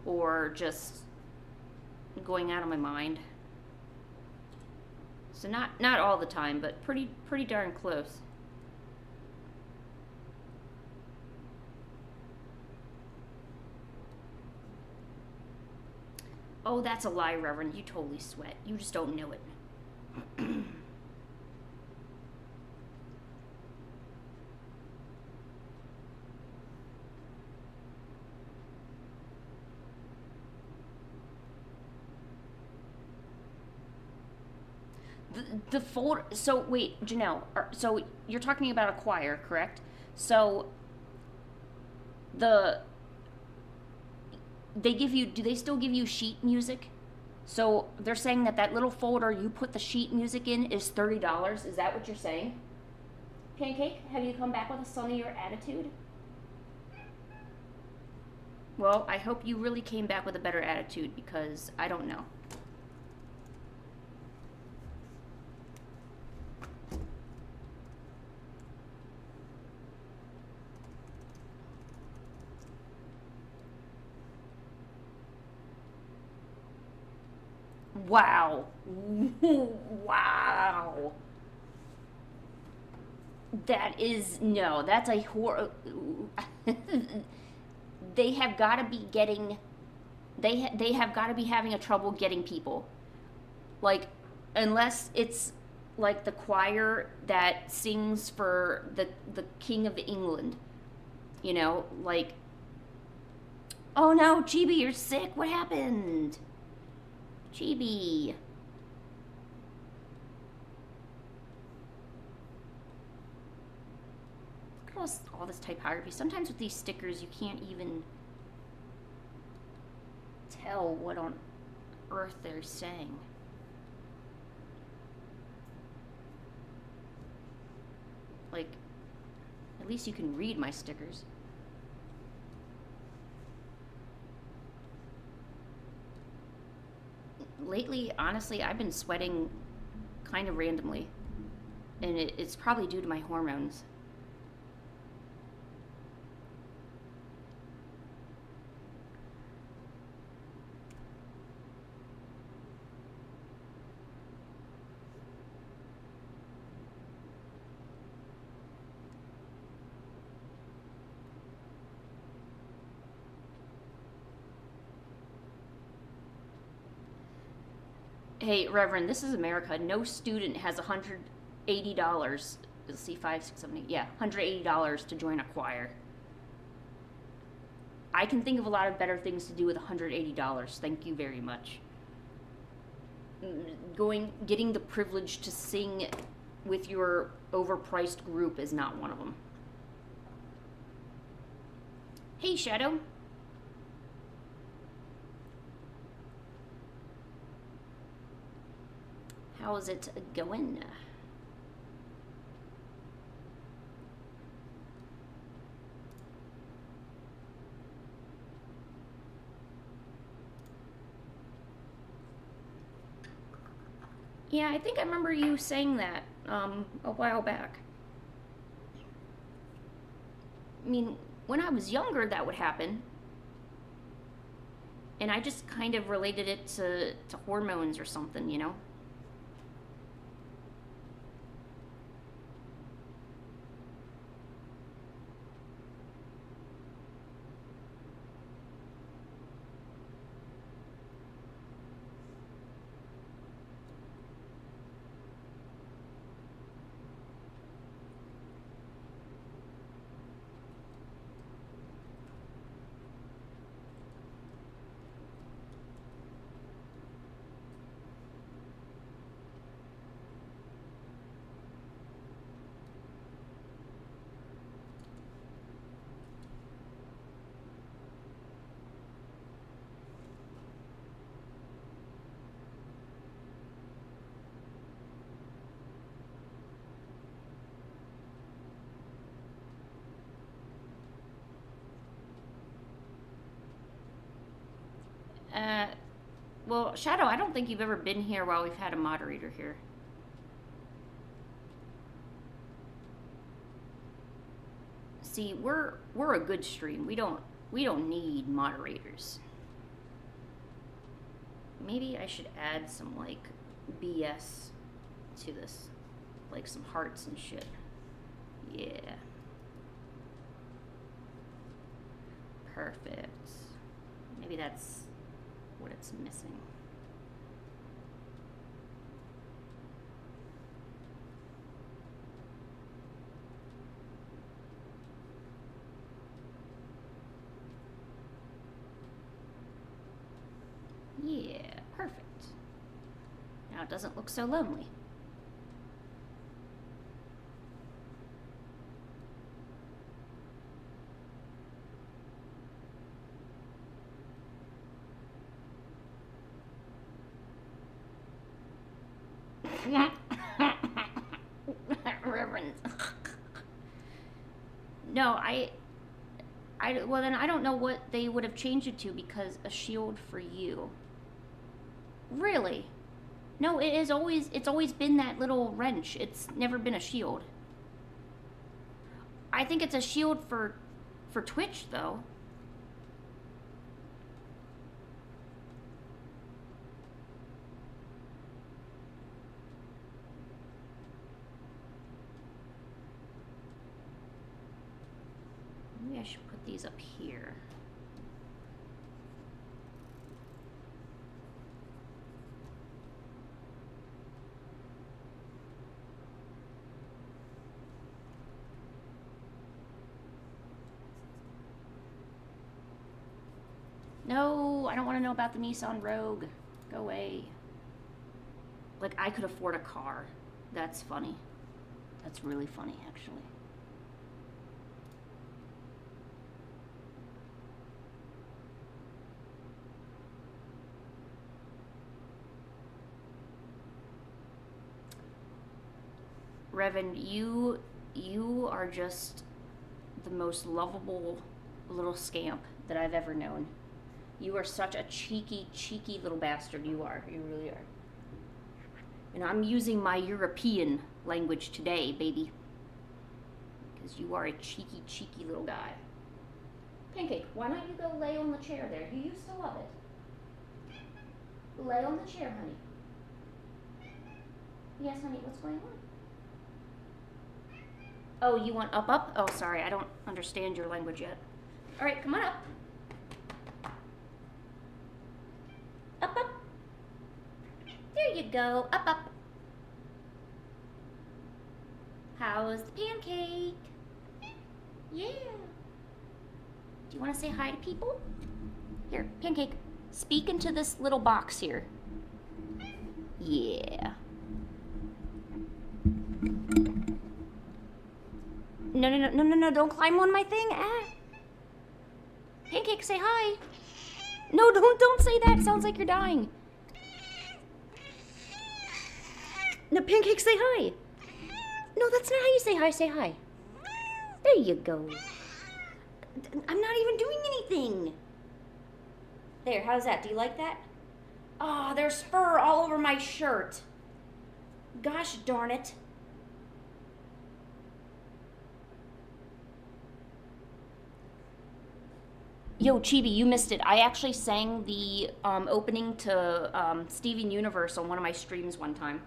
Speaker 1: or just going out of my mind. So not all the time, but pretty darn close. Oh, that's a lie, Reverend. You totally sweat. You just don't know it. The folder. So wait, Janelle. So you're talking about a choir, correct? So the they give you. Do they still give you sheet music? So they're saying that that little folder you put the sheet music in is $30. Is that what you're saying? Pancake, have you come back with a sunnier attitude? Well, I hope you really came back with a better attitude because I don't know. Wow. Wow. That is no. That's a horror. They have got to be getting. They have got to be having a trouble getting people. Like, unless it's like the choir that sings for the King of England. You know, like. Oh no, Chibi, you're sick. What happened? Chibi. Look at all this typography. Sometimes with these stickers, you can't even tell what on earth they're saying. Like, at least you can read my stickers. Lately, honestly, I've been sweating kind of randomly. And it's probably due to my hormones. Hey, Reverend, this is America. No student has $180. Let's see, 5, 6, 7, 8. Yeah, $180 to join a choir. I can think of a lot of better things to do with $180. Thank you very much. Getting the privilege to sing with your overpriced group is not one of them. Hey, Shadow. How is it going? Yeah, I think I remember you saying that a while back. I mean, when I was younger, that would happen. And I just kind of related it to hormones or something, you know?
Speaker 2: Well, Shadow, I don't think you've ever been here while we've had a moderator here. See, we're a good stream. We don't need moderators. Maybe I should add some like BS to this, like some hearts and shit. Yeah. Perfect. Maybe that's what it's missing. Yeah, perfect. Now it doesn't look so lonely. Reverend. No, well then I don't know what they would have changed it to, because a shield for you. Really? No, it's always been that little wrench. It's never been a shield. I think it's a shield for Twitch though. Maybe I should put these up here. No, I don't want to know about the Nissan Rogue. Go away. Like, I could afford a car. That's funny. That's really funny, actually. Revan, you are just the most lovable little scamp that I've ever known. You are such a cheeky, cheeky little bastard. You are. You really are. And I'm using my European language today, baby. Because you are a cheeky, cheeky little guy. Pancake, why don't you go lay on the chair there? You used to love it. Lay on the chair, honey. Yes, honey, what's going on? Oh, you want up? Oh, sorry, I don't understand your language yet. All right, come on up. Up. There you go, up. How's the pancake? Yeah. Do you want to say hi to people? Here, Pancake, speak into this little box here. Yeah. No, don't climb on my thing. Ah. Pancake, say hi. No, don't say that. It sounds like you're dying. No, Pancake, say hi. No, that's not how you say hi. Say hi. There you go. I'm not even doing anything. There, how's that? Do you like that? Oh, there's fur all over my shirt. Gosh darn it. Yo, Chibi, you missed it. I actually sang the opening to Steven Universe on one of my streams one time.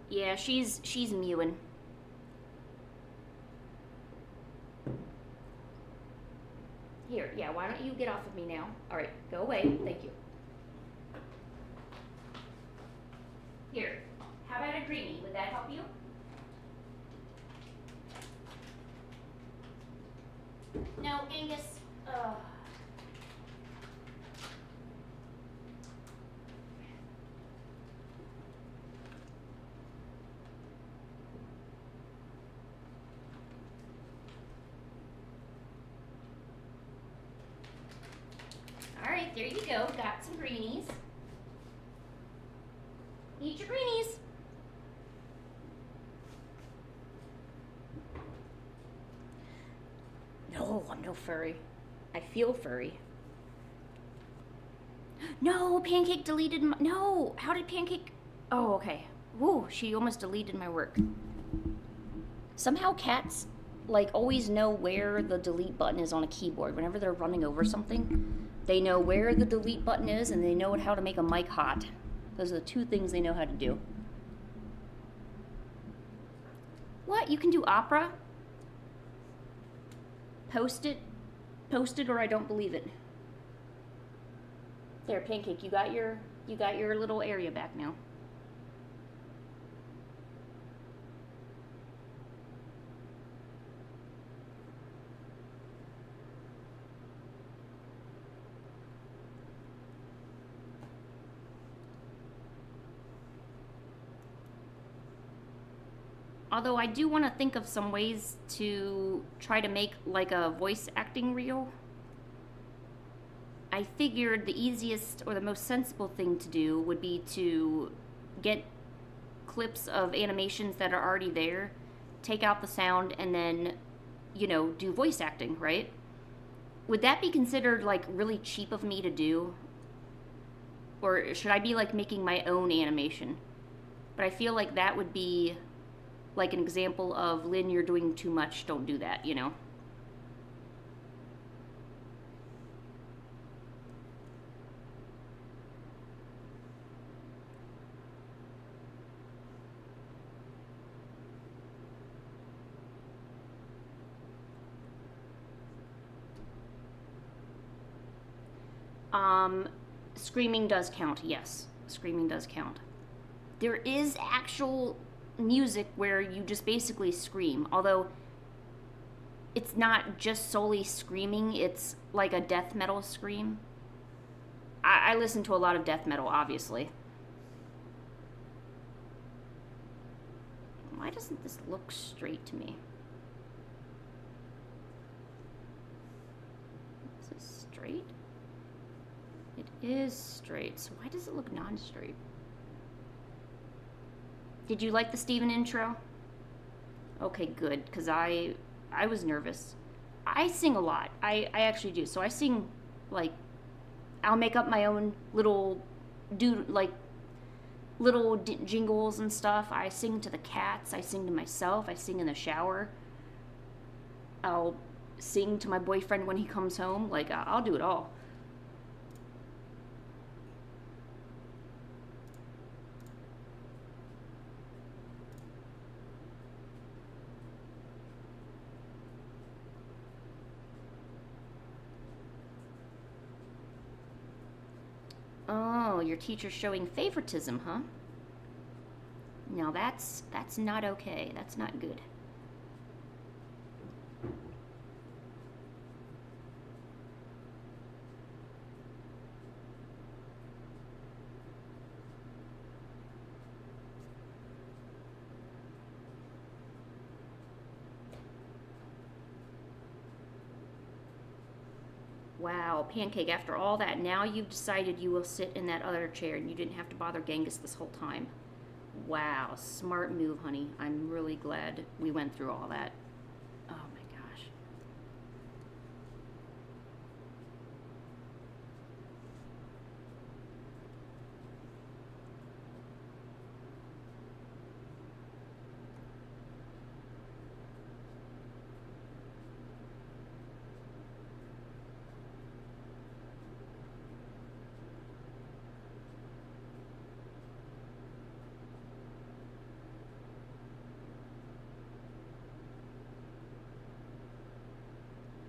Speaker 2: Yeah, she's mewing. Here, yeah, why don't you get off of me now? All right, go away. Thank you. Here, how about a greenie? Would that help you? No, Angus. All right, there you go. Got some greenies. Eat your greenies. No, I'm no furry. I feel furry. No, Pancake deleted my... No! How did Pancake... Oh, okay. Whoa, she almost deleted my work. Somehow cats, like, always know where the delete button is on a keyboard. Whenever they're running over something, they know where the delete button is, and they know how to make a mic hot. Those are the two things they know how to do. What? You can do opera? Post it. Post it or I don't believe it. There, Pancake, you got your little area back now. Although I do want to think of some ways to try to make like a voice acting reel. I figured the easiest or the most sensible thing to do would be to get clips of animations that are already there, take out the sound, and then, you know, do voice acting, right? Would that be considered like really cheap of me to do? Or should I be like making my own animation? But I feel like that would be like an example of, Lynn, you're doing too much, don't do that, you know? Screaming does count, yes. Screaming does count. There is actual music where you just basically scream, although it's not just solely screaming, it's like a death metal scream. I listen to a lot of death metal, obviously. Why doesn't this look straight to me? Is it straight? It is straight, so why does it look non-straight? Did you like the Steven intro? Okay, good, because I was nervous. I sing a lot. I actually do. So I sing, like, I'll make up my own little jingles and stuff. I sing to the cats. I sing to myself. I sing in the shower. I'll sing to my boyfriend when he comes home. Like, I'll do it all. Oh, your teacher's showing favoritism, huh? Now that's not okay. That's not good. Wow, Pancake, after all that, now you've decided you will sit in that other chair and you didn't have to bother Genghis this whole time. Wow, smart move, honey. I'm really glad we went through all that. Oh my gosh.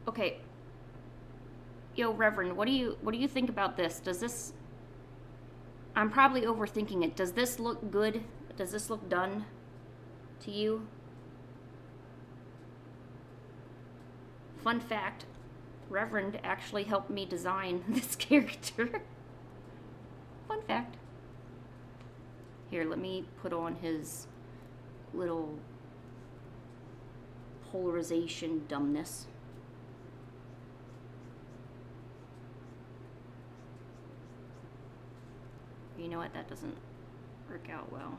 Speaker 2: Okay. Yo, Reverend, what do you think about this? Does this... I'm probably overthinking it. Does this look good? Does this look done to you? Fun fact, Reverend actually helped me design this character. Fun fact. Here, let me put on his little polarization dumbness. You know what? That doesn't work out well.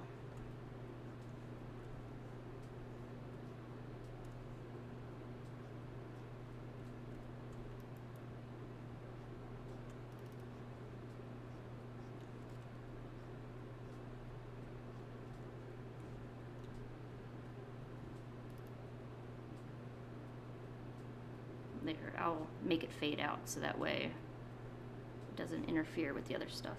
Speaker 2: I'll make it fade out so that way it doesn't interfere with the other stuff.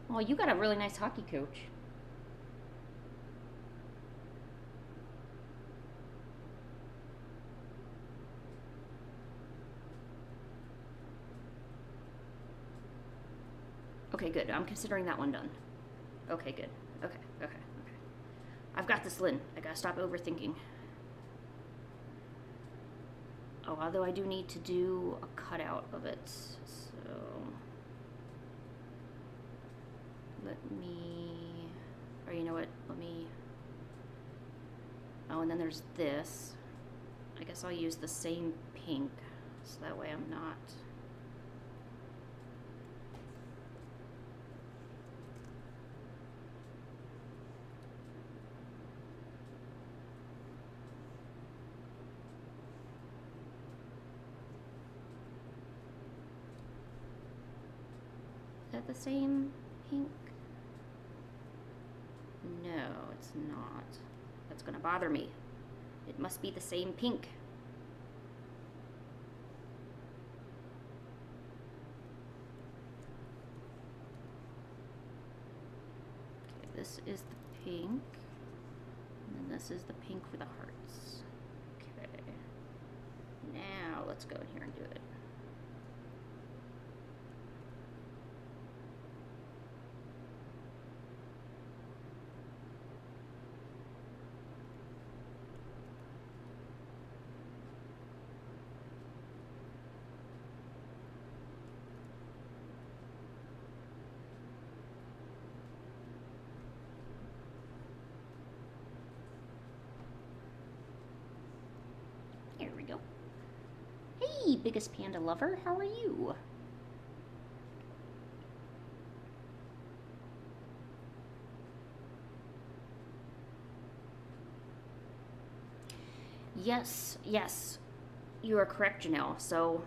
Speaker 2: Well, you got a really nice hockey coach. Okay, good. I'm considering that one done. Okay, good. Okay. I've got this, Lynn. I gotta stop overthinking. Oh, although I do need to do a cutout of it, so... Let me... Or you know what? Let me... Oh, and then there's this. I guess I'll use the same pink, so that way I'm not... Is that the same pink? No, it's not. That's gonna bother me. It must be the same pink. Okay, this is the pink. And then this is the pink for the hearts. Okay. Now let's go in here and do it. There we go. Hey, biggest panda lover, how are you? Yes, you are correct, Janelle. So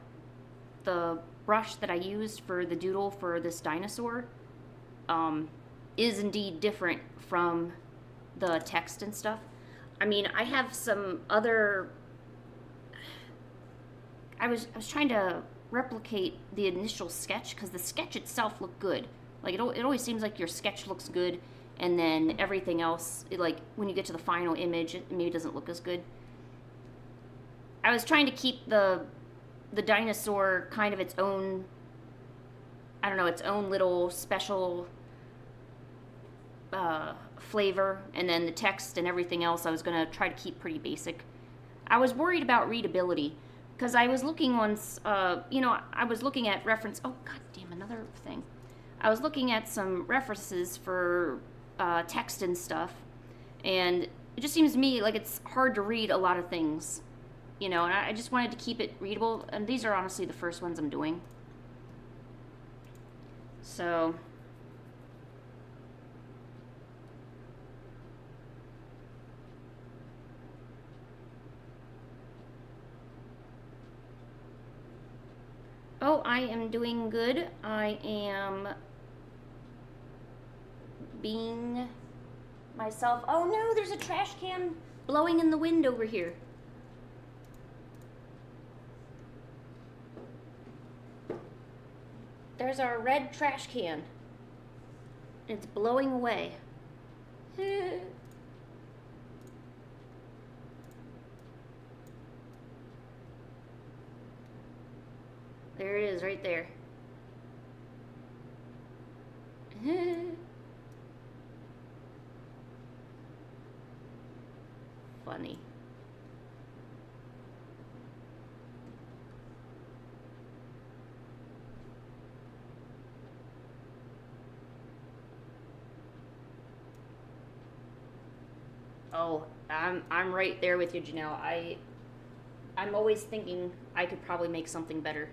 Speaker 2: the brush that I used for the doodle for this dinosaur is indeed different from the text and stuff. I mean, I have some other... I was trying to replicate the initial sketch because the sketch itself looked good. Like, it always seems like your sketch looks good, and then everything else, like, when you get to the final image, it maybe doesn't look as good. I was trying to keep the dinosaur kind of its own, I don't know, its own little special flavor, and then the text and everything else I was going to try to keep pretty basic. I was worried about readability, because I was looking on, I was looking at reference, oh god damn, another thing. I was looking at some references for text and stuff, and it just seems to me like it's hard to read a lot of things, and I just wanted to keep it readable, and these are honestly the first ones I'm doing. So... Oh, I am doing good. I am being myself. Oh no, there's a trash can blowing in the wind over here. There's our red trash can. It's blowing away. There it is, right there. Funny. Oh, I'm right there with you, Janelle. I'm always thinking I could probably make something better.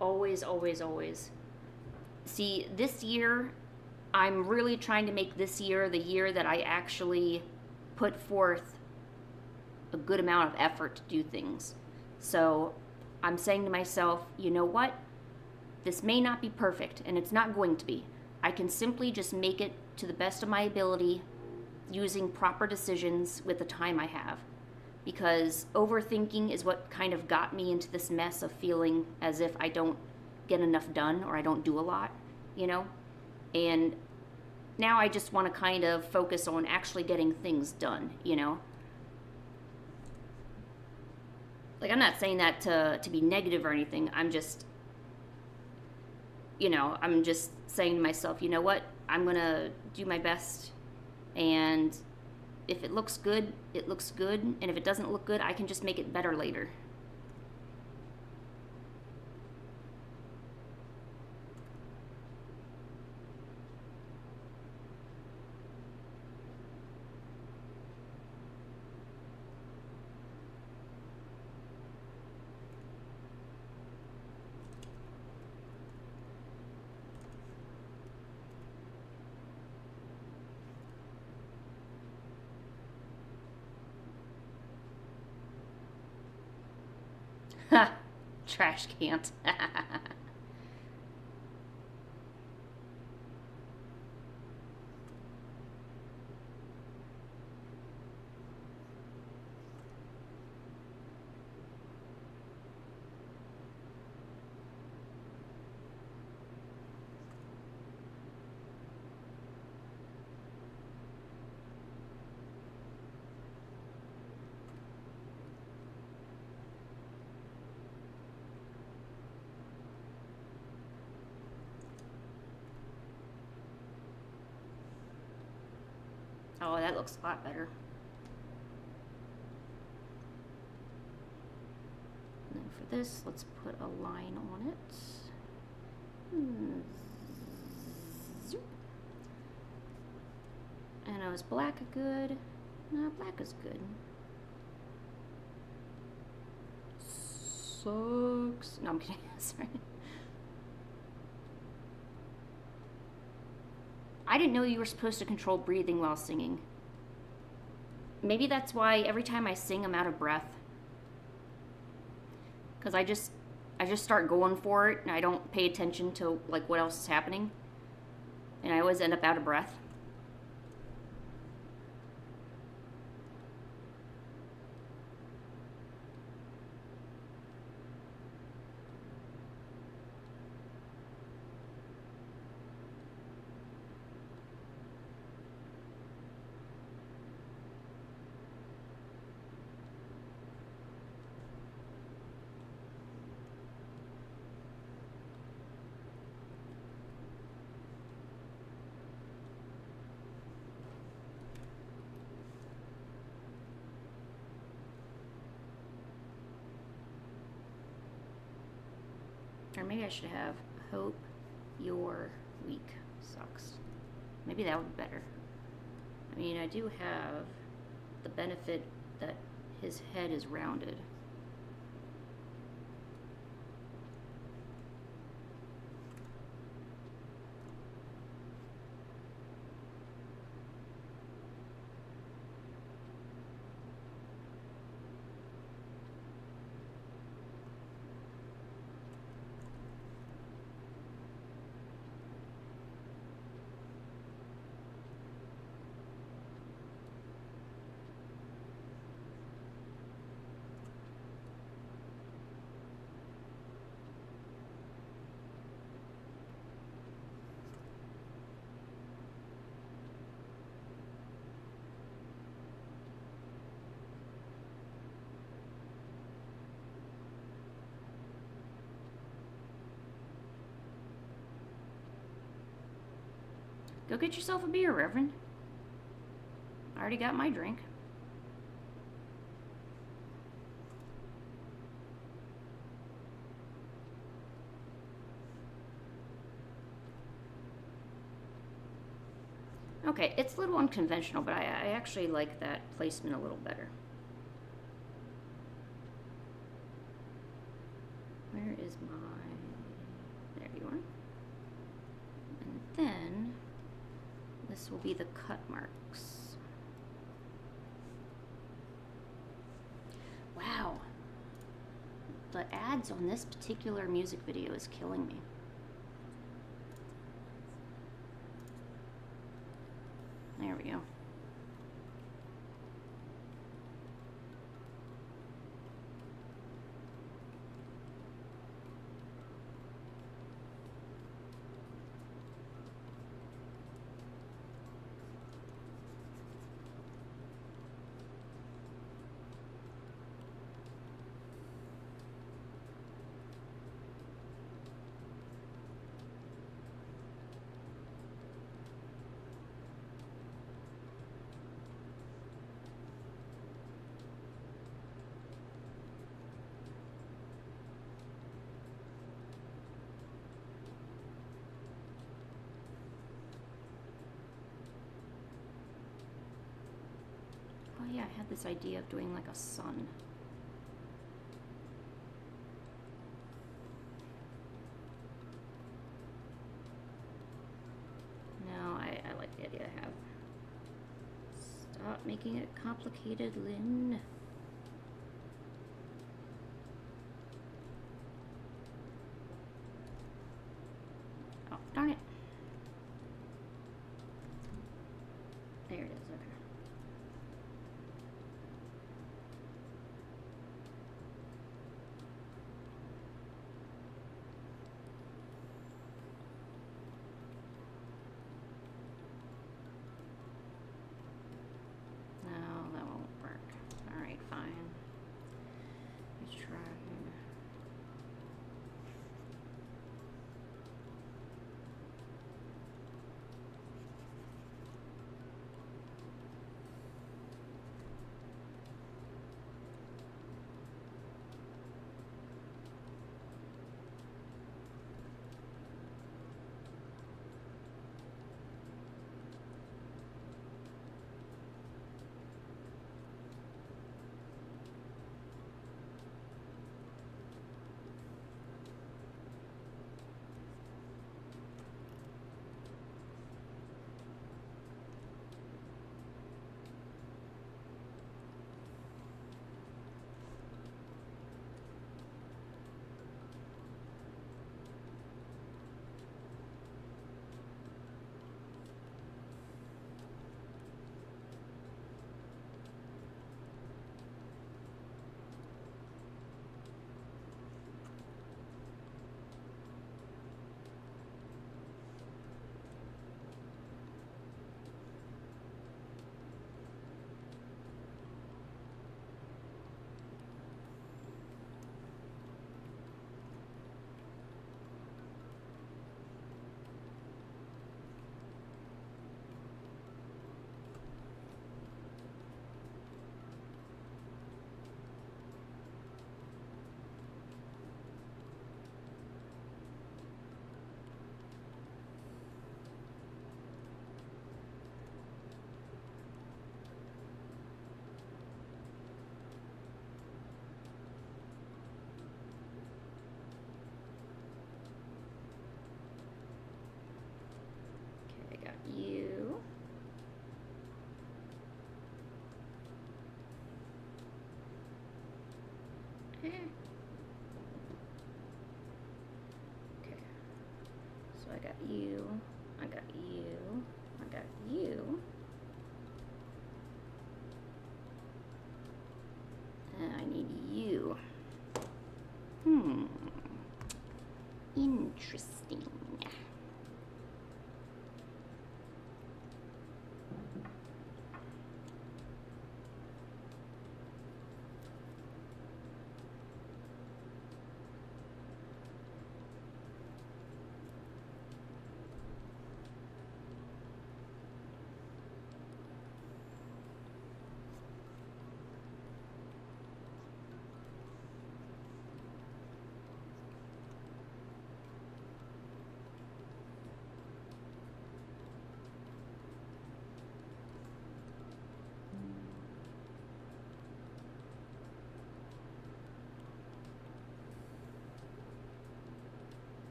Speaker 2: Always, always, always. See, this year, I'm really trying to make this year the year that I actually put forth a good amount of effort to do things. So I'm saying to myself, you know what? This may not be perfect, and it's not going to be, I can simply just make it to the best of my ability using proper decisions with the time I have. Because overthinking is what kind of got me into this mess of feeling as if I don't get enough done or I don't do a lot, you know? And now I just want to kind of focus on actually getting things done, you know? Like, I'm not saying that to be negative or anything. I'm just, I'm just saying to myself, you know what? I'm going to do my best, and if it looks good, it looks good, and if it doesn't look good, I can just make it better later. Ha! Trash can't. Oh, that looks a lot better. And then for this, let's put a line on it. Zoop. And is black good? No, black is good. Sucks. No, I'm kidding. Sorry. I didn't know you were supposed to control breathing while singing. Maybe that's why every time I sing, I'm out of breath. Because I just start going for it, and I don't pay attention to like what else is happening, and I always end up out of breath. Or maybe I should have hope your week sucks. Maybe that would be better. I mean, I do have the benefit that his head is rounded. Go get yourself a beer, Reverend. I already got my drink. Okay, it's a little unconventional, but I actually like that placement a little better. Where is my... There you are. And then this will be the cut marks. Wow. The ads on this particular music video is killing me. yeah, I had this idea of doing like a sun. No, I like the idea I have. Stop making it complicated, Lynn. Oh, darn it. There it is, okay. No, that won't work. Alright, fine. Let's try. Okay, I got you. Eh. Okay. So I got you. I got you. I got you. And I need you. Interesting.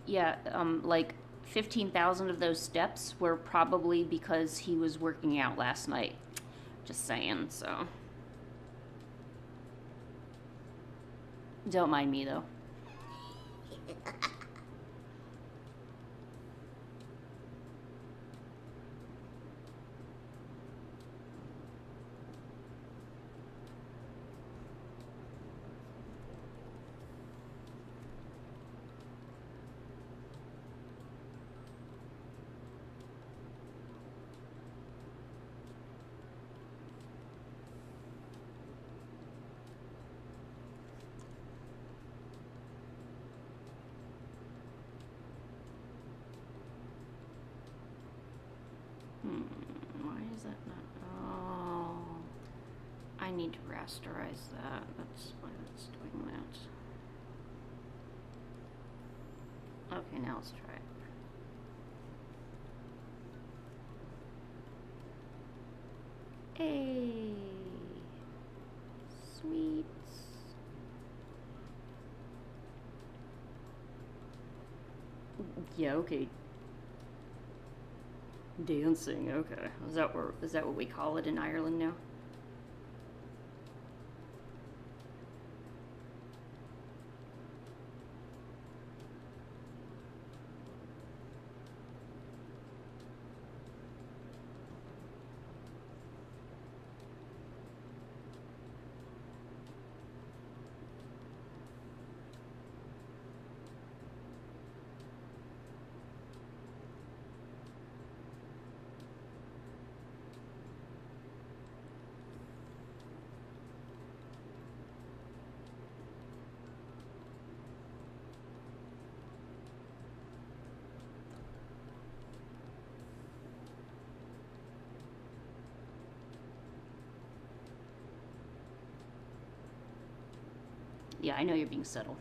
Speaker 2: Yeah, like 15,000 of those steps were probably because he was working out last night. Just saying, so. Don't mind me, though. Why is that not? Oh, I need to rasterize that. That's why that's doing that. Okay, now let's try it. Hey. Sweet. Yeah, okay. Dancing, okay. Is that what we call it in Ireland now? Yeah, I know you're being subtle.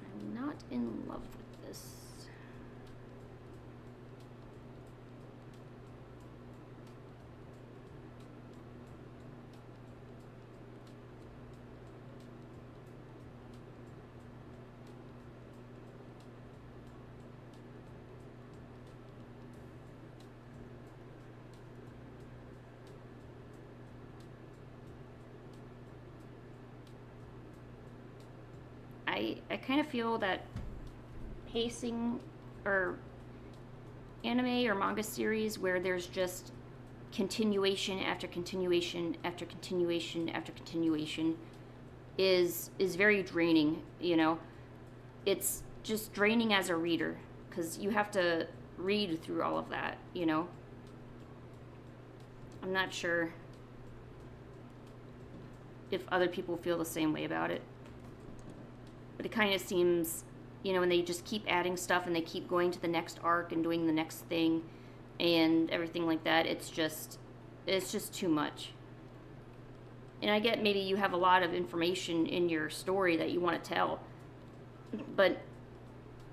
Speaker 2: I'm not in love with this. I kind of feel that pacing or anime or manga series where there's just continuation after continuation after continuation after continuation is very draining, you know. It's just draining as a reader cuz you have to read through all of that, you know. I'm not sure if other people feel the same way about it. But it kind of seems, you know, when they just keep adding stuff and they keep going to the next arc and doing the next thing and everything like that, it's just too much. And I get maybe you have a lot of information in your story that you want to tell, but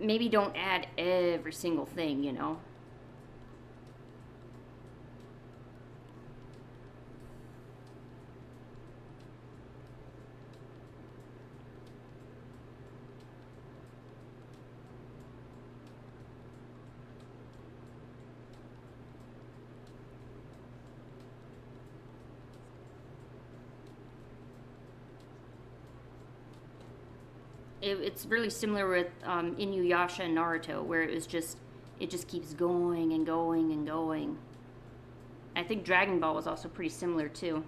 Speaker 2: maybe don't add every single thing, you know. It's really similar with Inuyasha and Naruto, where it just keeps going and going and going. I think Dragon Ball was also pretty similar too.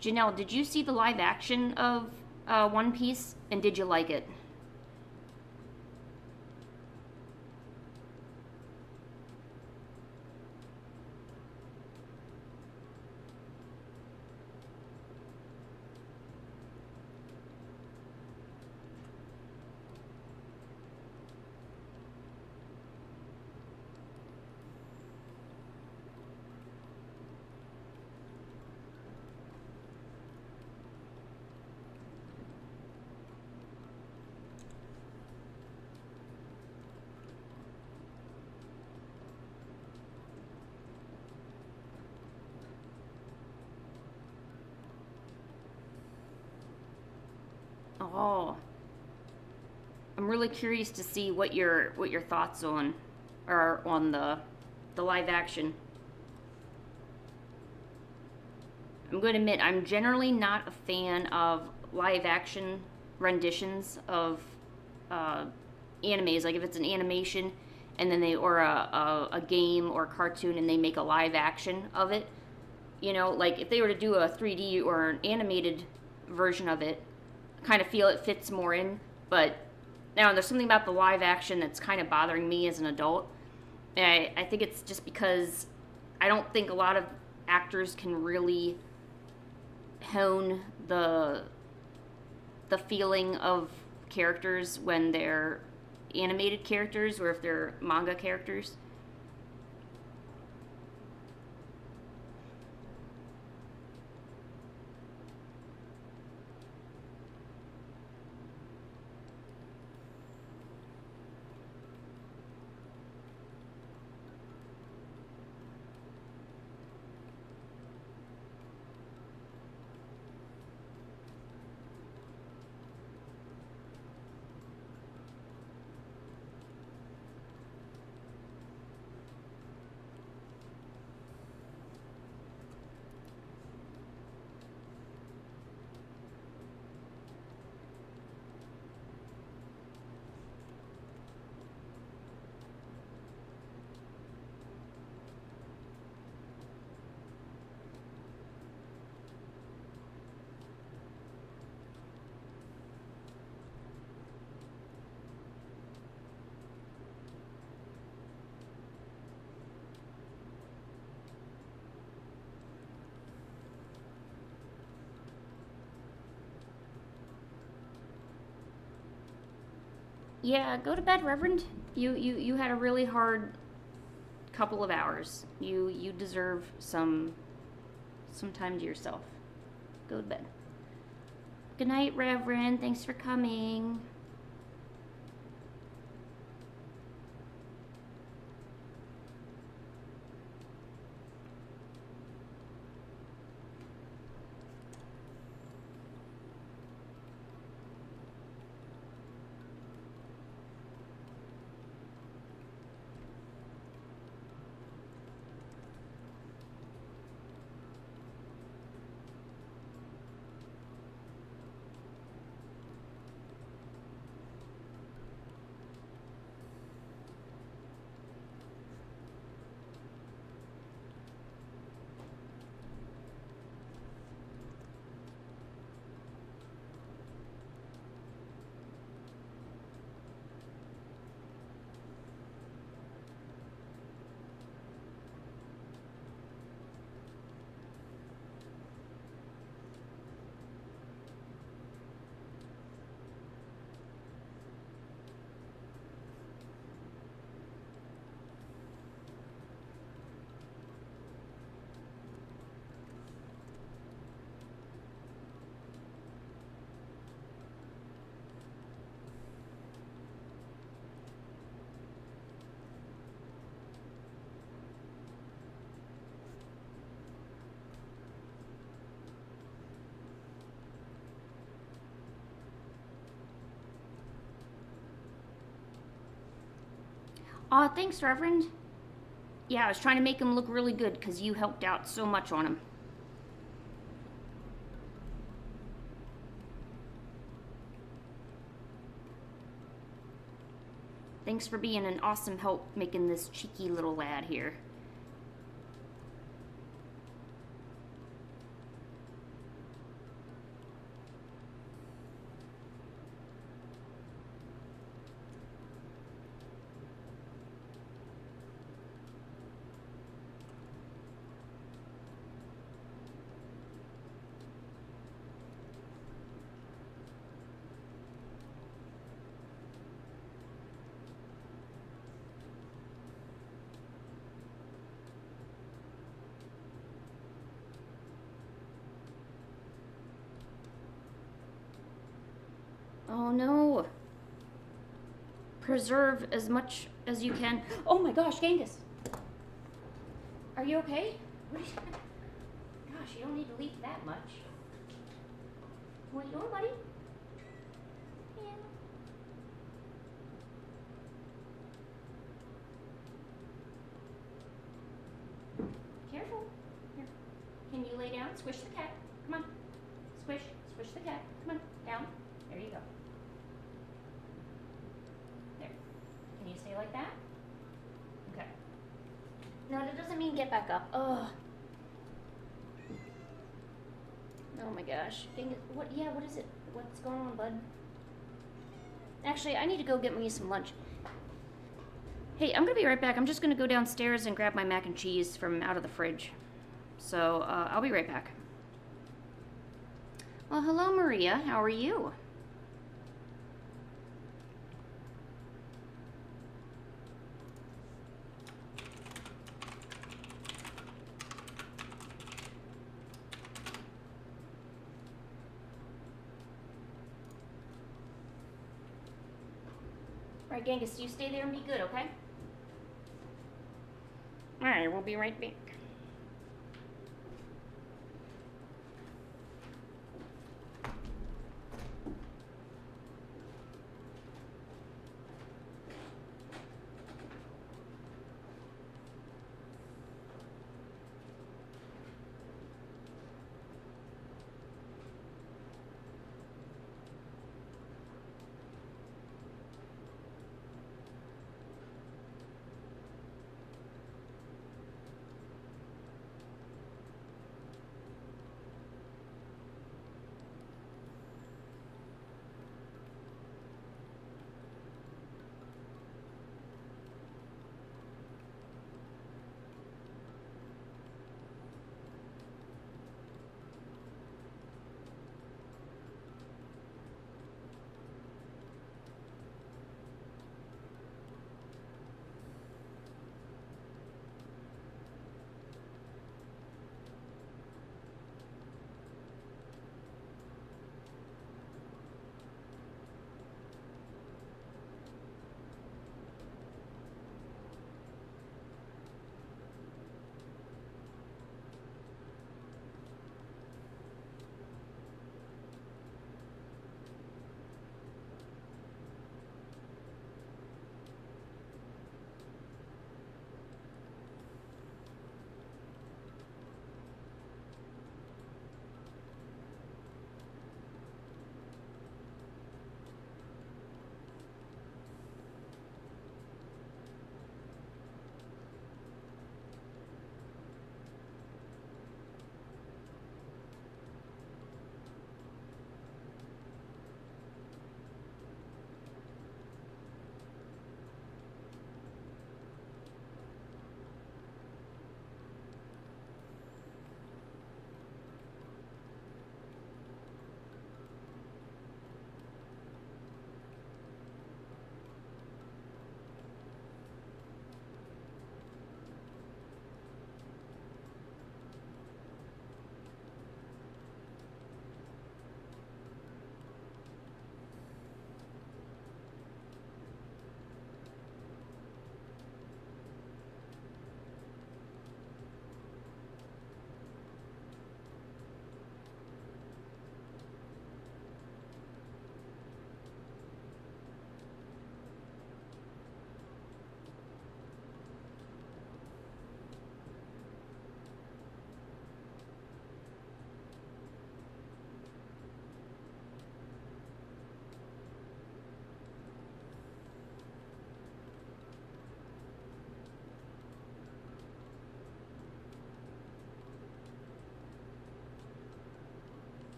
Speaker 2: Janelle, did you see the live action of One Piece, and did you like it? Oh, I'm really curious to see what your thoughts on are on the live action. I'm going to admit I'm generally not a fan of live action renditions of uh, animes. Like if it's an animation and then they or a game or a cartoon and they make a live action of it, you know, like if they were to do a 3D or an animated version of it. I kind of feel it fits more in, but now there's something about the live action that's kind of bothering me as an adult. And I think it's just because I don't think a lot of actors can really hone the feeling of characters when they're animated characters or if they're manga characters. Yeah, go to bed, Reverend. You had a really hard couple of hours. You deserve some time to yourself. Go to bed. Good night, Reverend. Thanks for coming. Aw, thanks, Reverend. Yeah, I was trying to make him look really good because you helped out so much on him. Thanks for being an awesome help making this cheeky little lad here. Oh no. Preserve as much as you can. Oh my gosh, Genghis. Are you okay? What are you... Gosh, you don't need to leak that much. What are you doing, buddy? Yeah. Careful. Here. Can you lay down? Squish the cat. Come on. Squish. Squish the cat. Come on. Down. There you go. There. Can you stay like that? Okay. No, that doesn't mean get back up. Ugh.
Speaker 1: Oh my gosh. What? Yeah, what is it? What's going on, bud? Actually, I need to go get me some lunch. Hey, I'm gonna be right back. I'm just gonna go downstairs and grab my mac and cheese from out of the fridge. So, I'll be right back. Well, hello, Maria. How are you? All right, Genghis, you stay there and be good, okay? All right, we'll be right back.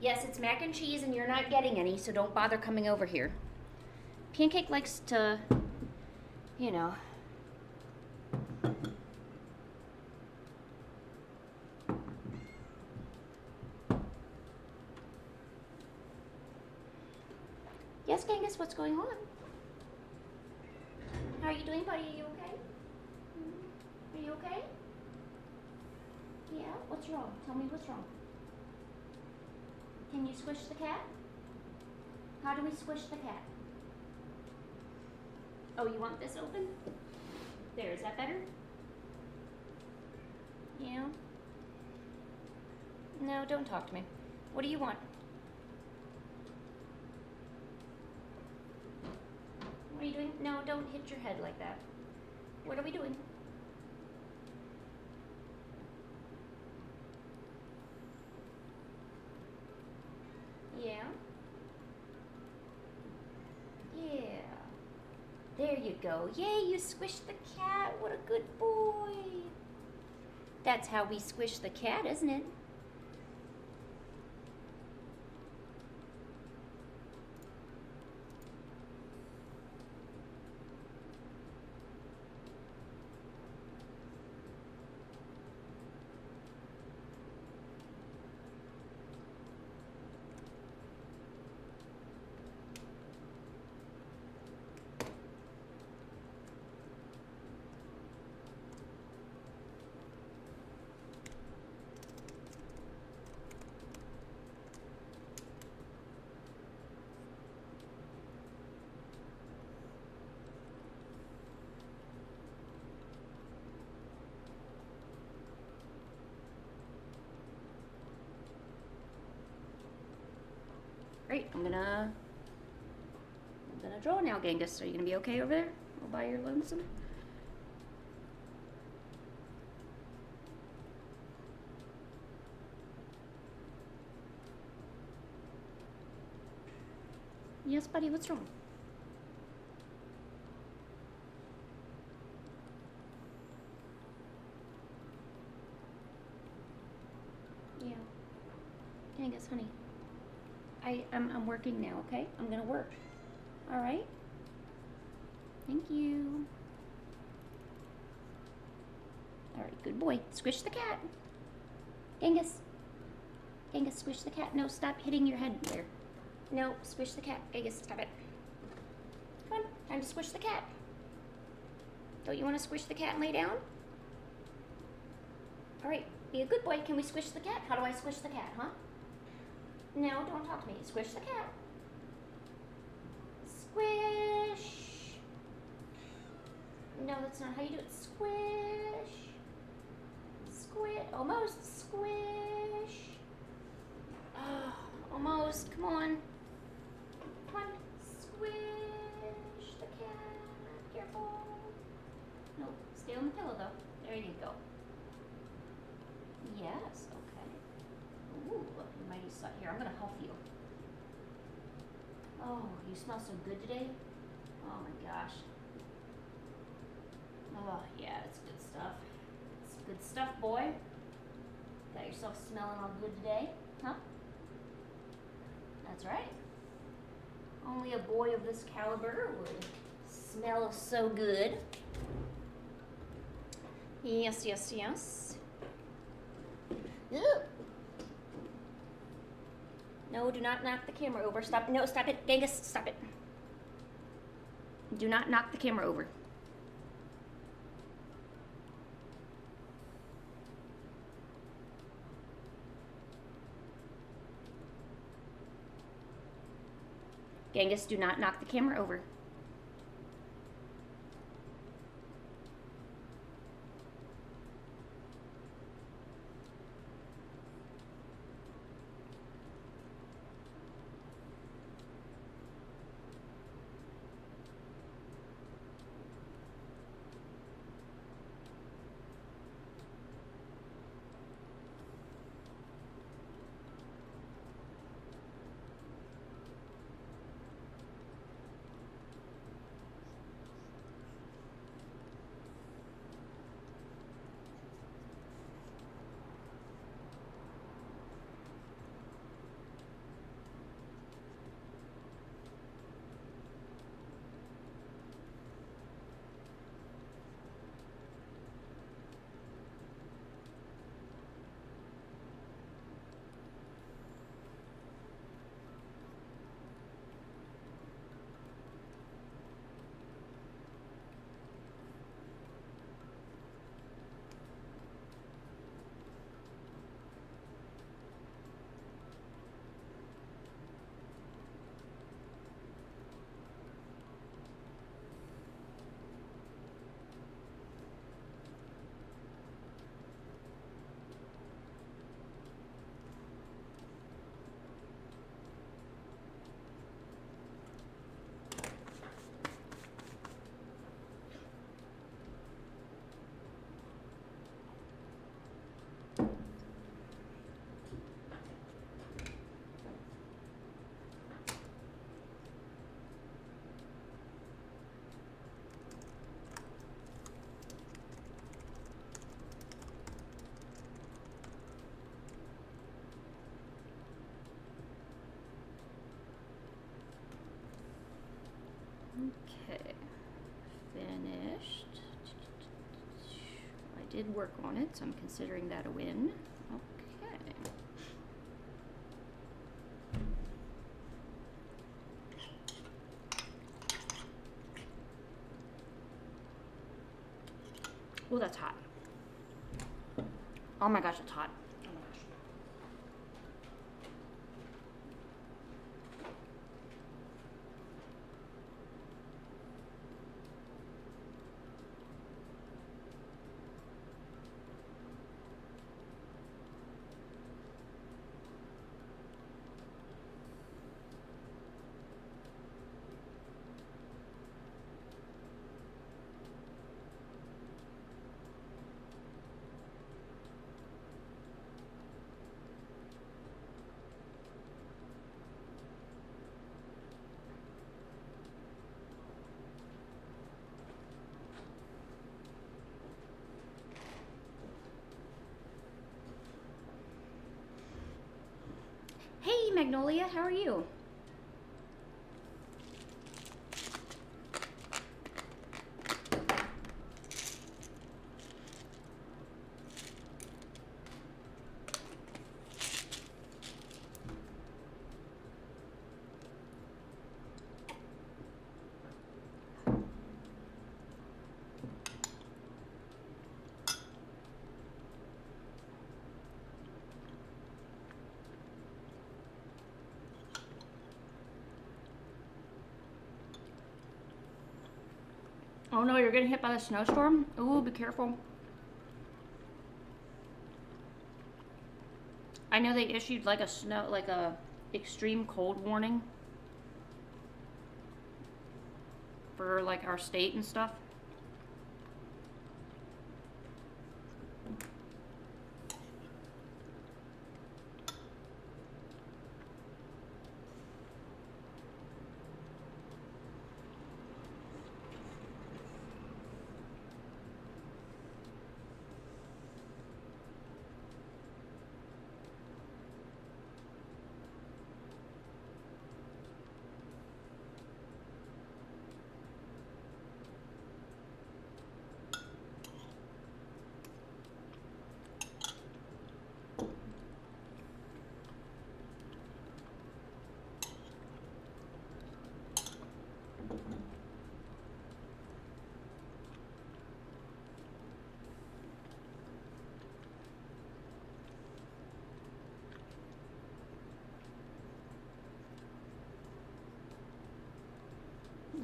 Speaker 2: Yes, it's mac and cheese, and you're not getting any, so don't bother coming over here. Pancake likes to, you know. Yes, Genghis, what's going on? How are you doing, buddy? Are you okay? Are you okay? Yeah? What's wrong? Tell me what's wrong. Can you squish the cat? How do we squish the cat? Oh, you want this open? There, is that better? Yeah? No, don't talk to me. What do you want? What are you doing? No, don't hit your head like that. What are we doing? Yeah? Yeah. There you go. Yay, you squished the cat. What a good boy. That's how we squish the cat, isn't it? Great, I'm gonna draw now, Genghis. Are you gonna be okay over there? All by your lonesome? Yes, buddy, what's wrong? Yeah. Genghis, honey. I'm working now, okay? I'm gonna work. All right? Thank you. All right, good boy. Squish the cat. Genghis. Genghis, squish the cat. No, stop hitting your head there. No, squish the cat. Genghis, stop it. Come on, time to squish the cat. Don't you want to squish the cat and lay down? All right, be a good boy. Can we squish the cat? How do I squish the cat, huh? No, don't talk to me. Squish the cat. Squish. No, that's not how you do it. Squish. Squish. Almost. Squish. Oh, almost. Come on. Come on. Squish the cat. Careful. No, stay on the pillow though. There you go. Yes, okay. Ooh, you mighty suck. Here, I'm gonna huff you. Oh, you smell so good today. Oh my gosh. Oh, yeah, it's good stuff. It's good stuff, boy. Got yourself smelling all good today, huh? That's right. Only a boy of this caliber would smell so good. Yes, yes, yes. Ew. No, do not knock the camera over. Stop. No, stop it. Genghis, stop it. Do not knock the camera over. Genghis, do not knock the camera over. Okay. Finished. I did work on it, so I'm considering that a win. Okay. Oh, that's hot. Oh my gosh, it's hot. Oh my gosh. Hey, Magnolia, how are you? Oh no, you're getting hit by the snowstorm? Ooh, be careful. I know they issued like a extreme cold warning for like our state and stuff.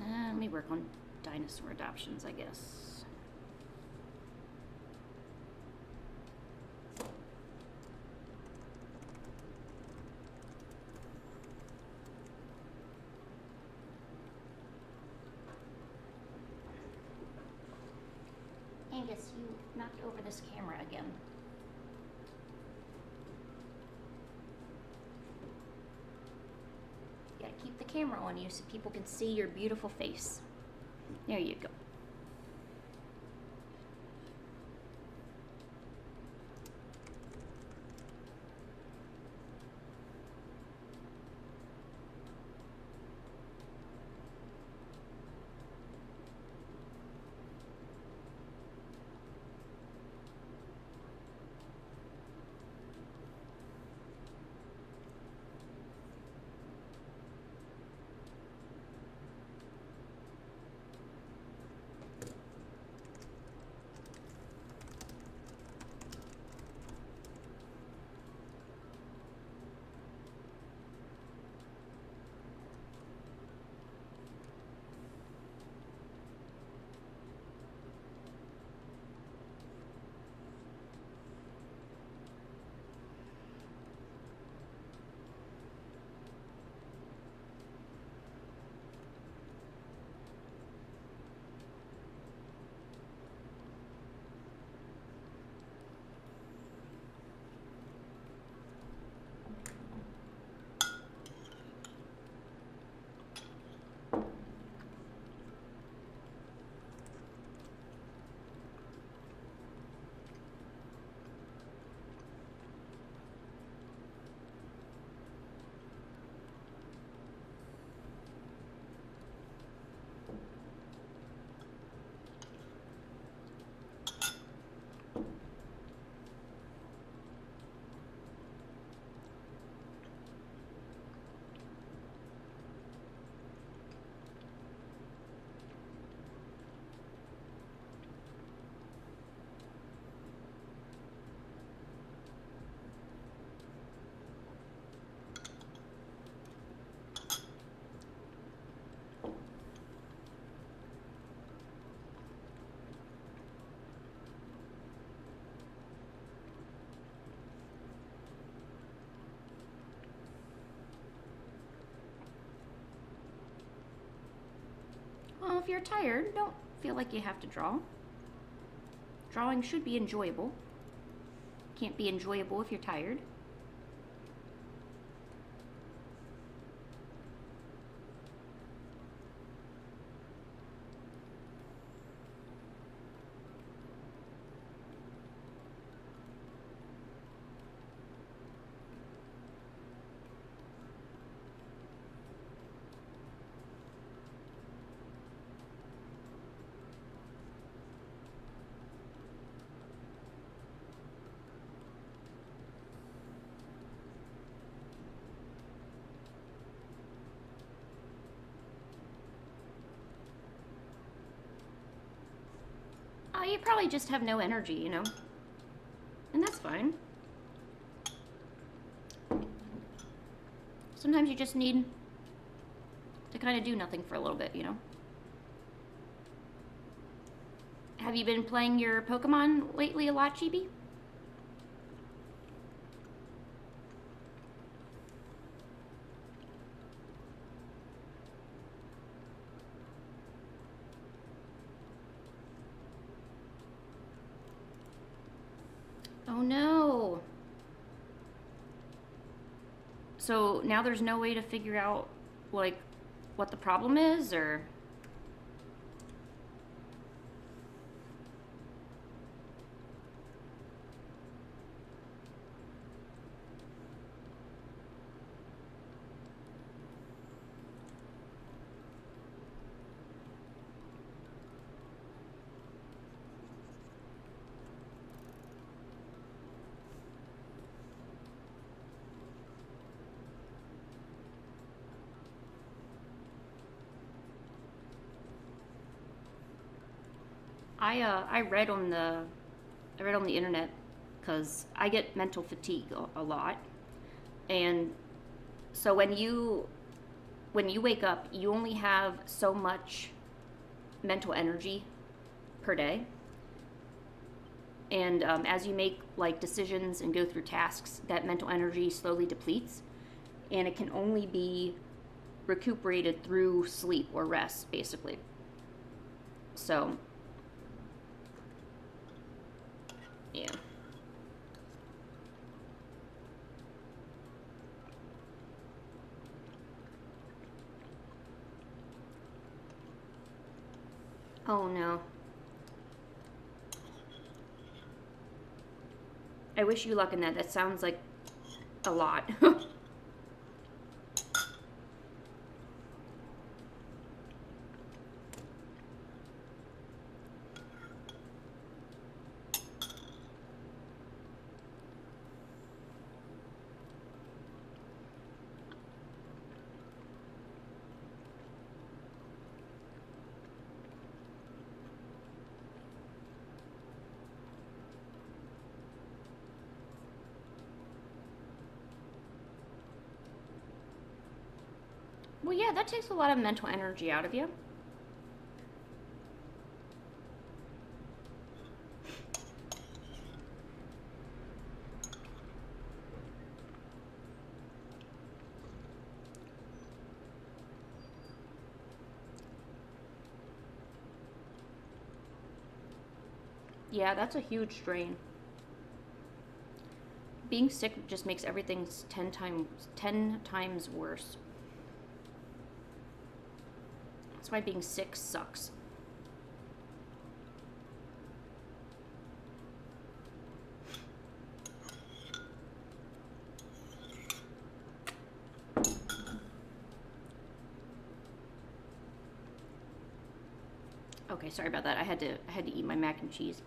Speaker 2: Let me work on dinosaur adoptions, I guess. Angus, you knocked over this camera again. You gotta keep the camera on you so people can see your beautiful face. There you go. if you're tired, don't feel like you have to draw. Drawing should be enjoyable. Can't be enjoyable if you're tired. You probably just have no energy, you know? And that's fine. Sometimes you just need to kind of do nothing for a little bit, you know? Have you been playing your Pokemon lately a lot, Chibi? Oh no. So now there's no way to figure out, like, what the problem is, or? I read on the internet because I get mental fatigue a lot, and so when you wake up, you only have so much mental energy per day, and as you make like decisions and go through tasks, that mental energy slowly depletes, and it can only be recuperated through sleep or rest, basically. So yeah. Oh no. I wish you luck in that. That sounds like a lot. Well, yeah, that takes a lot of mental energy out of you. Yeah, that's a huge strain. Being sick just makes everything 10 times worse. That's why being sick sucks. Okay, sorry about that. I had to eat my mac and cheese.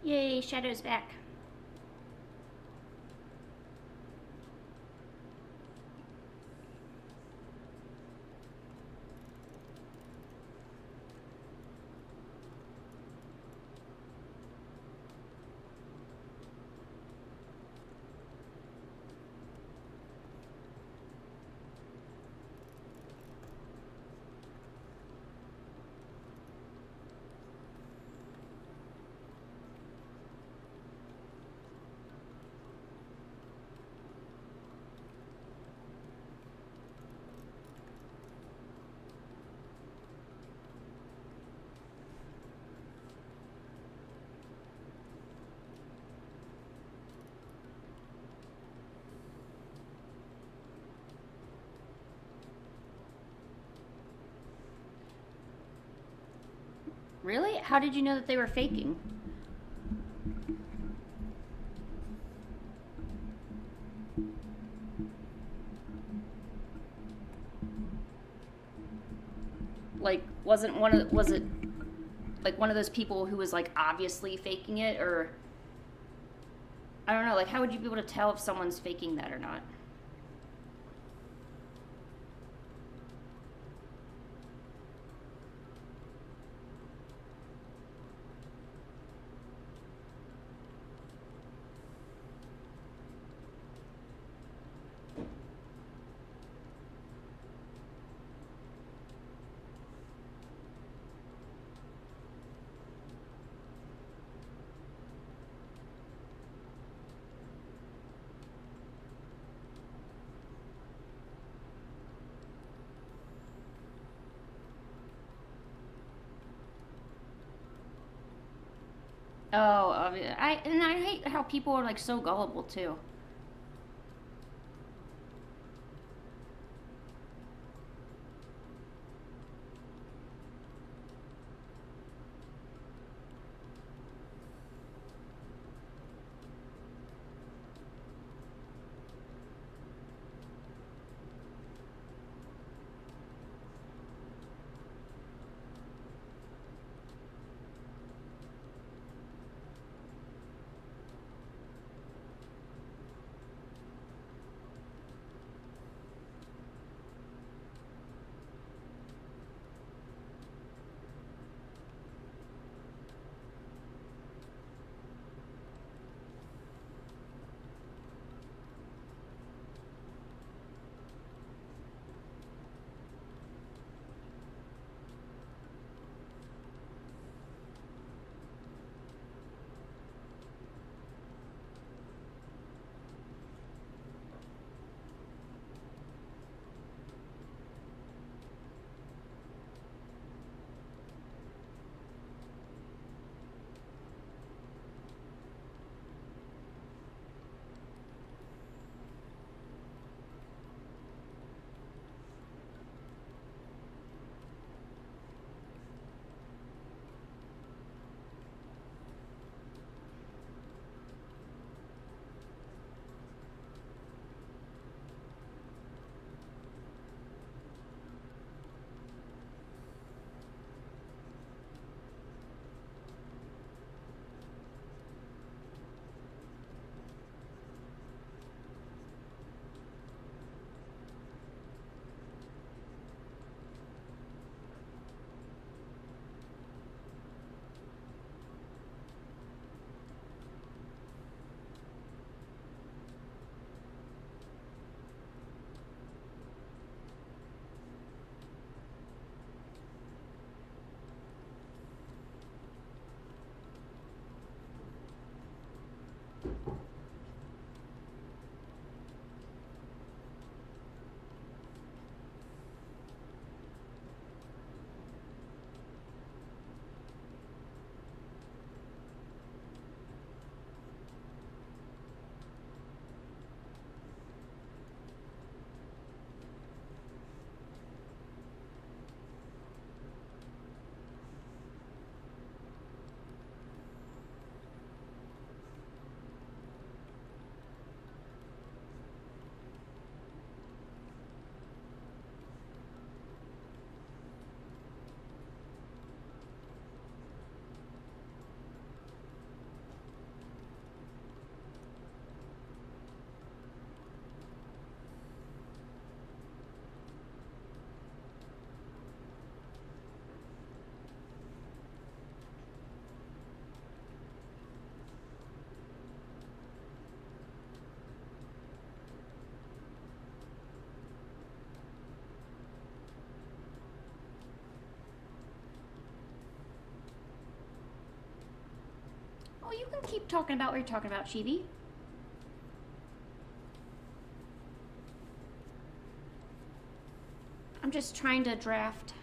Speaker 2: Yay, Shadow's back. Really? How did you know that they were faking? Like, was it like one of those people who was like obviously faking it, or I don't know, like how would you be able to tell if someone's faking that or not? Oh, I hate how people are like so gullible too. you can keep talking about what you're talking about, Chibi. I'm just trying to draft.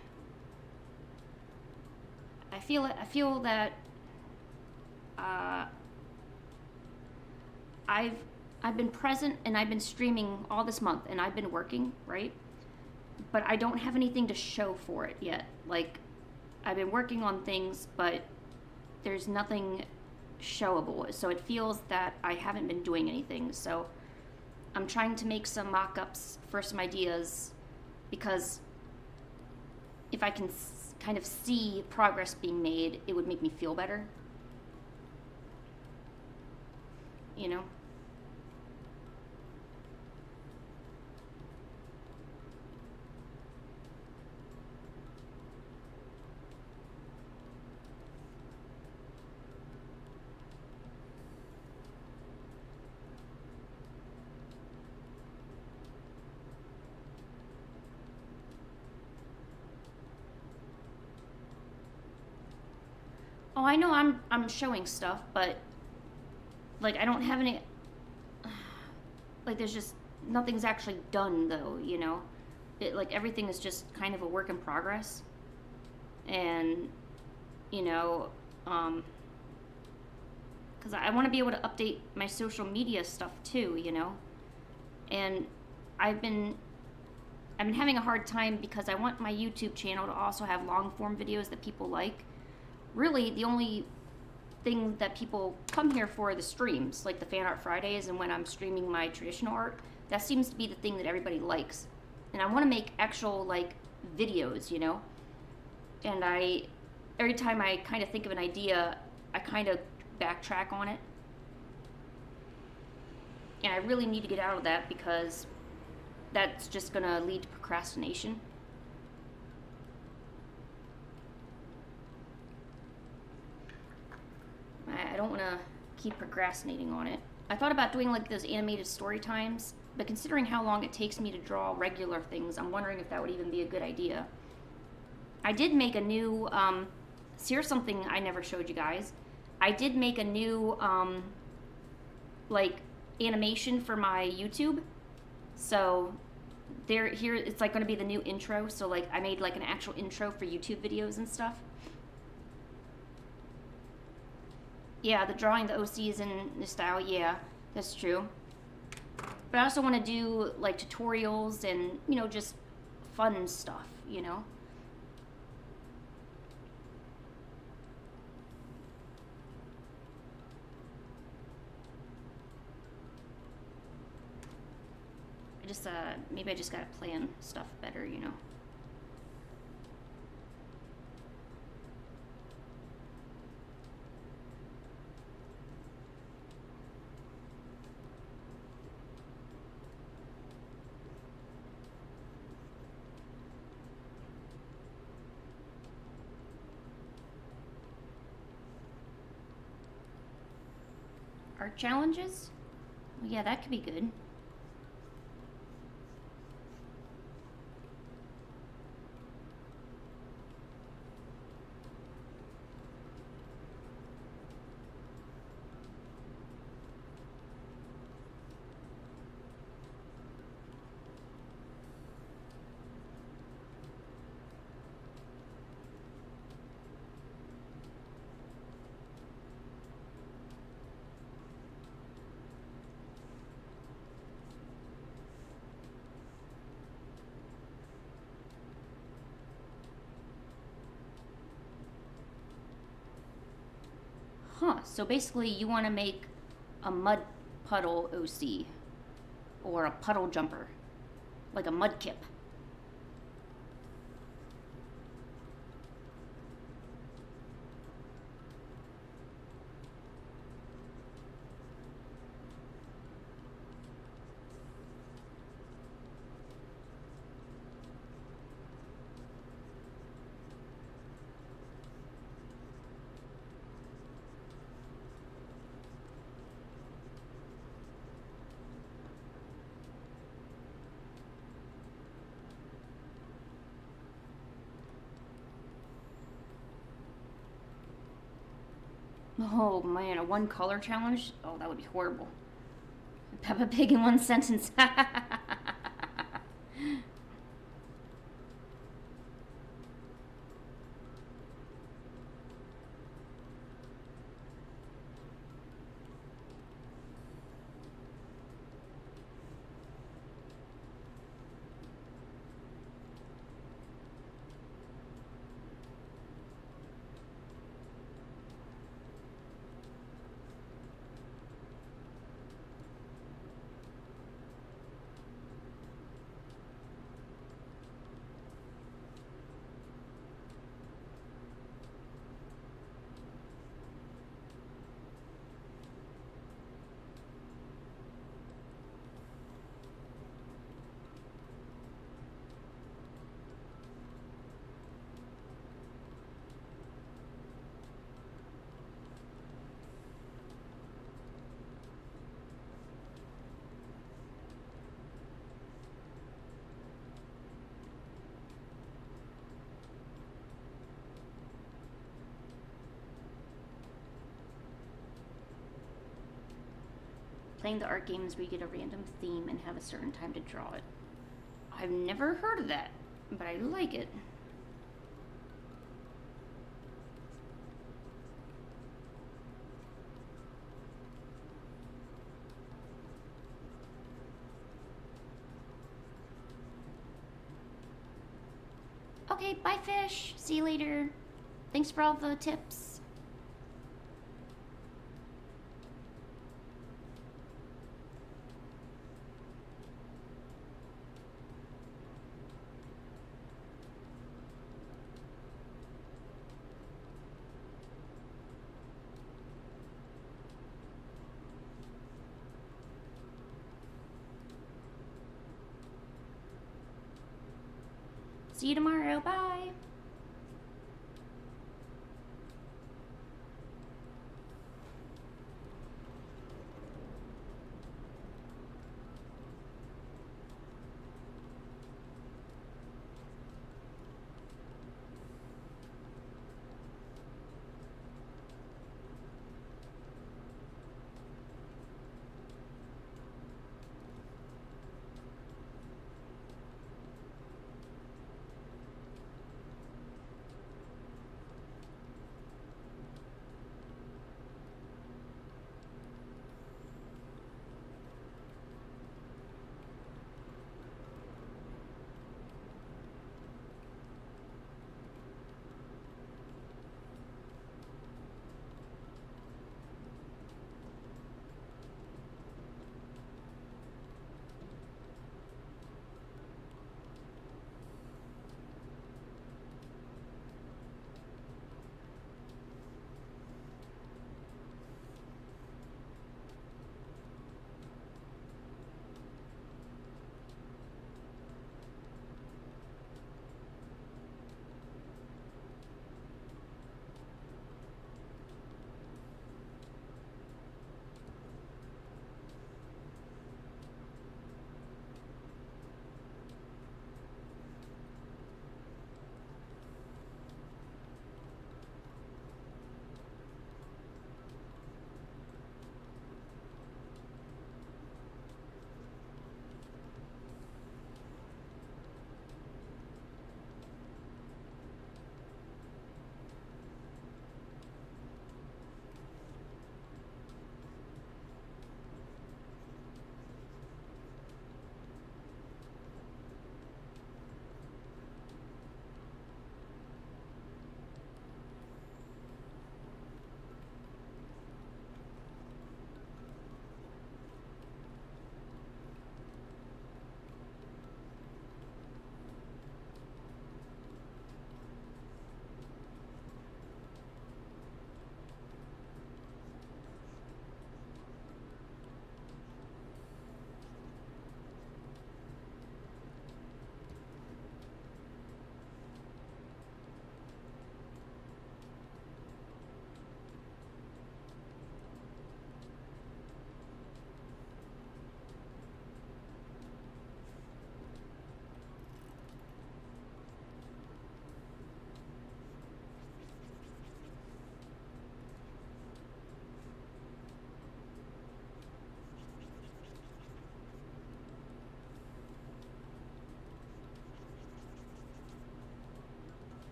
Speaker 2: I feel that I've been present and I've been streaming all this month and I've been working, right? But I don't have anything to show for it yet. Like, I've been working on things, but there's nothing showable. So it feels that I haven't been doing anything. So I'm trying to make some mock-ups for some ideas, because if I can kind of see progress being made, it would make me feel better. You know? Oh, I know I'm showing stuff, but like I don't have any, like there's just nothing's actually done though, you know? It, like everything is just kind of a work in progress. And you know, cuz I want to be able to update my social media stuff too, you know? And I've been having a hard time because I want my YouTube channel to also have long form videos that people like. Really, the only thing that people come here for are the streams, like the Fan Art Fridays and when I'm streaming my traditional art. That seems to be the thing that everybody likes. And I want to make actual, like, videos, you know? And every time I kind of think of an idea, I kind of backtrack on it. And I really need to get out of that because that's just going to lead to procrastination. I don't want to keep procrastinating on it. I thought about doing like those animated story times, but considering how long it takes me to draw regular things, I'm wondering if that would even be a good idea. I did make a new, here's something I never showed you guys. I did make a new, like, animation for my YouTube. So, here, it's like going to be the new intro. So, like, I made like an actual intro for YouTube videos and stuff. Yeah, the drawing the OCs in the style, yeah, that's true. But I also want to do, like, tutorials and, you know, just fun stuff, you know? Maybe I just gotta plan stuff better, you know? Art challenges? Well, yeah, that could be good. Huh, so basically you want to make a mud puddle OC, or a puddle jumper, like a mud kip. Oh man, a one color challenge? Oh, that would be horrible. Peppa Pig in one sentence. Playing the art games where you get a random theme and have a certain time to draw it. I've never heard of that, but I like it. Okay, bye fish. See you later. Thanks for all the tips. See you tomorrow. Bye.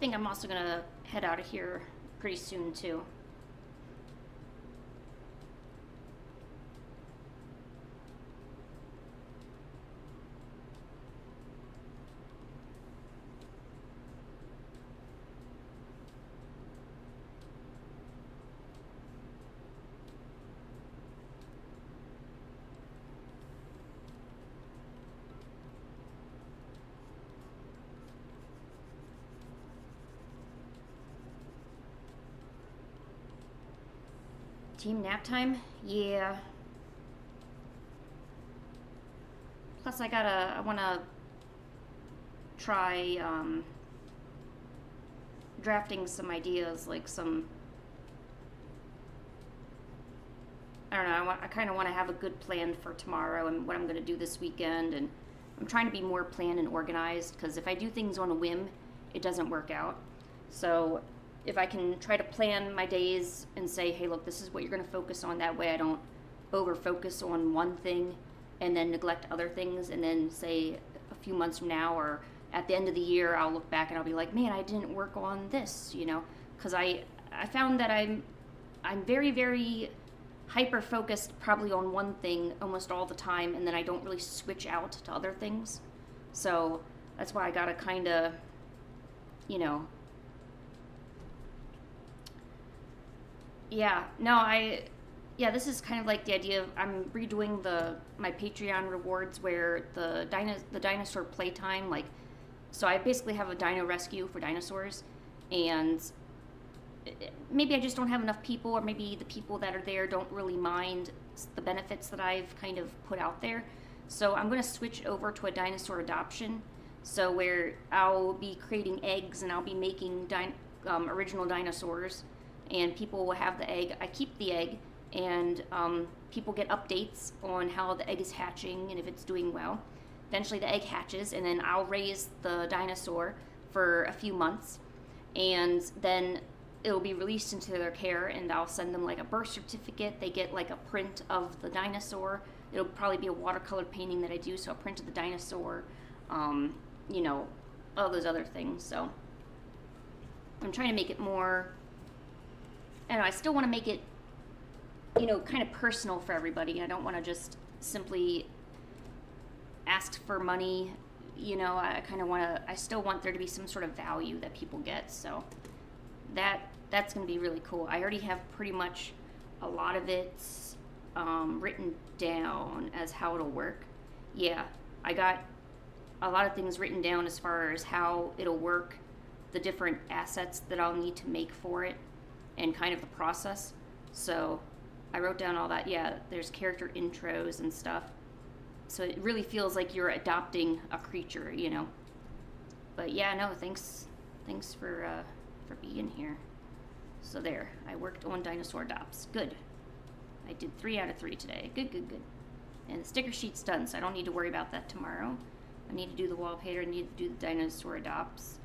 Speaker 2: think I'm also gonna head out of here pretty soon too. Team nap time? Yeah. Plus I wanna try drafting some ideas, like some, I don't know, I kind of want to have a good plan for tomorrow and what I'm going to do this weekend, and I'm trying to be more planned and organized, because if I do things on a whim, it doesn't work out. So if I can try to plan my days and say, hey, look, this is what you're going to focus on, that way I don't over focus on one thing and then neglect other things, and then say a few months from now or at the end of the year, I'll look back and I'll be like, man, I didn't work on this, you know, because I found that I'm very, very hyper focused probably on one thing almost all the time, and then I don't really switch out to other things. So that's why I gotta kind of, you know, yeah, this is kind of like the idea of, I'm redoing my Patreon rewards where the dinosaur playtime, like, so I basically have a dino rescue for dinosaurs, and maybe I just don't have enough people, or maybe the people that are there don't really mind the benefits that I've kind of put out there. So I'm going to switch over to a dinosaur adoption, so where I'll be creating eggs and I'll be making original dinosaurs, and people will have the egg. I keep the egg, and people get updates on how the egg is hatching and if it's doing well. Eventually the egg hatches, and then I'll raise the dinosaur for a few months, and then it'll be released into their care, and I'll send them like a birth certificate. They get like a print of the dinosaur. It'll probably be a watercolor painting that I do, so a print of the dinosaur, you know, all those other things. So I'm trying to make it more, I don't know, I still want to make it, you know, kind of personal for everybody. I don't want to just simply ask for money, you know. I still want there to be some sort of value that people get. So that's going to be really cool. I already have pretty much a lot of it written down as how it'll work. Yeah, I got a lot of things written down as far as how it'll work, the different assets that I'll need to make for it, and kind of the process. So I wrote down all that. Yeah, there's character intros and stuff. So it really feels like you're adopting a creature, you know. But yeah, no, thanks for being here. So there, I worked on dinosaur adopts. Good. I did 3 out of 3 today. Good. And the sticker sheet's done, so I don't need to worry about that tomorrow. I need to do the wallpaper, I need to do the dinosaur adopts.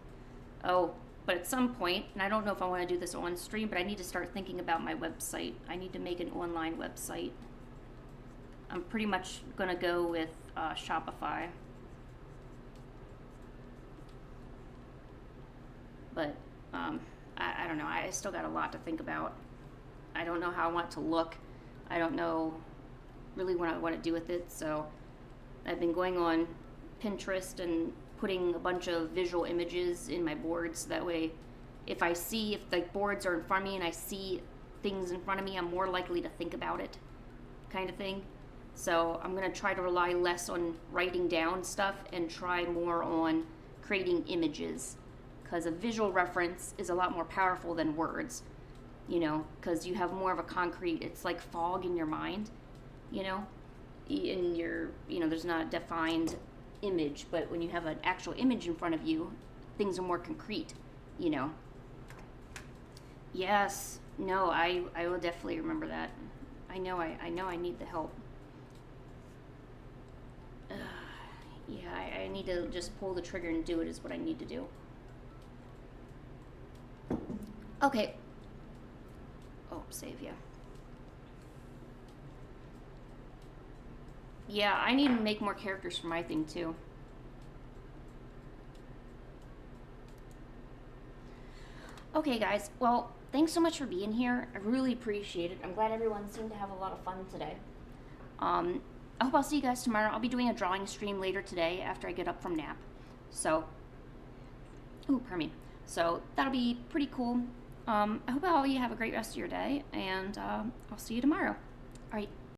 Speaker 2: Oh, but at some point, and I don't know if I want to do this on stream, but I need to start thinking about my website. I need to make an online website. I'm pretty much going to go with Shopify. But I don't know. I still got a lot to think about. I don't know how I want it to look. I don't know really what I want to do with it. So I've been going on Pinterest and putting a bunch of visual images in my boards. That way, if the boards are in front of me and I see things in front of me, I'm more likely to think about it, kind of thing. So I'm going to try to rely less on writing down stuff and try more on creating images, because a visual reference is a lot more powerful than words, you know, because you have more of a concrete, it's like fog in your mind, you know, in your, you know, there's not a defined image, but when you have an actual image in front of you, things are more concrete, you know. Yes, no, I will definitely remember that. I know I need the help. Yeah, I need to just pull the trigger and do it is what I need to do. Okay. Oh, save, yeah. Yeah, I need to make more characters for my thing, too. Okay, guys. Well, thanks so much for being here. I really appreciate it. I'm glad everyone seemed to have a lot of fun today. I hope I'll see you guys tomorrow. I'll be doing a drawing stream later today after I get up from nap. So, ooh, pardon me. So that'll be pretty cool. I hope all of you have a great rest of your day, and I'll see you tomorrow. All right,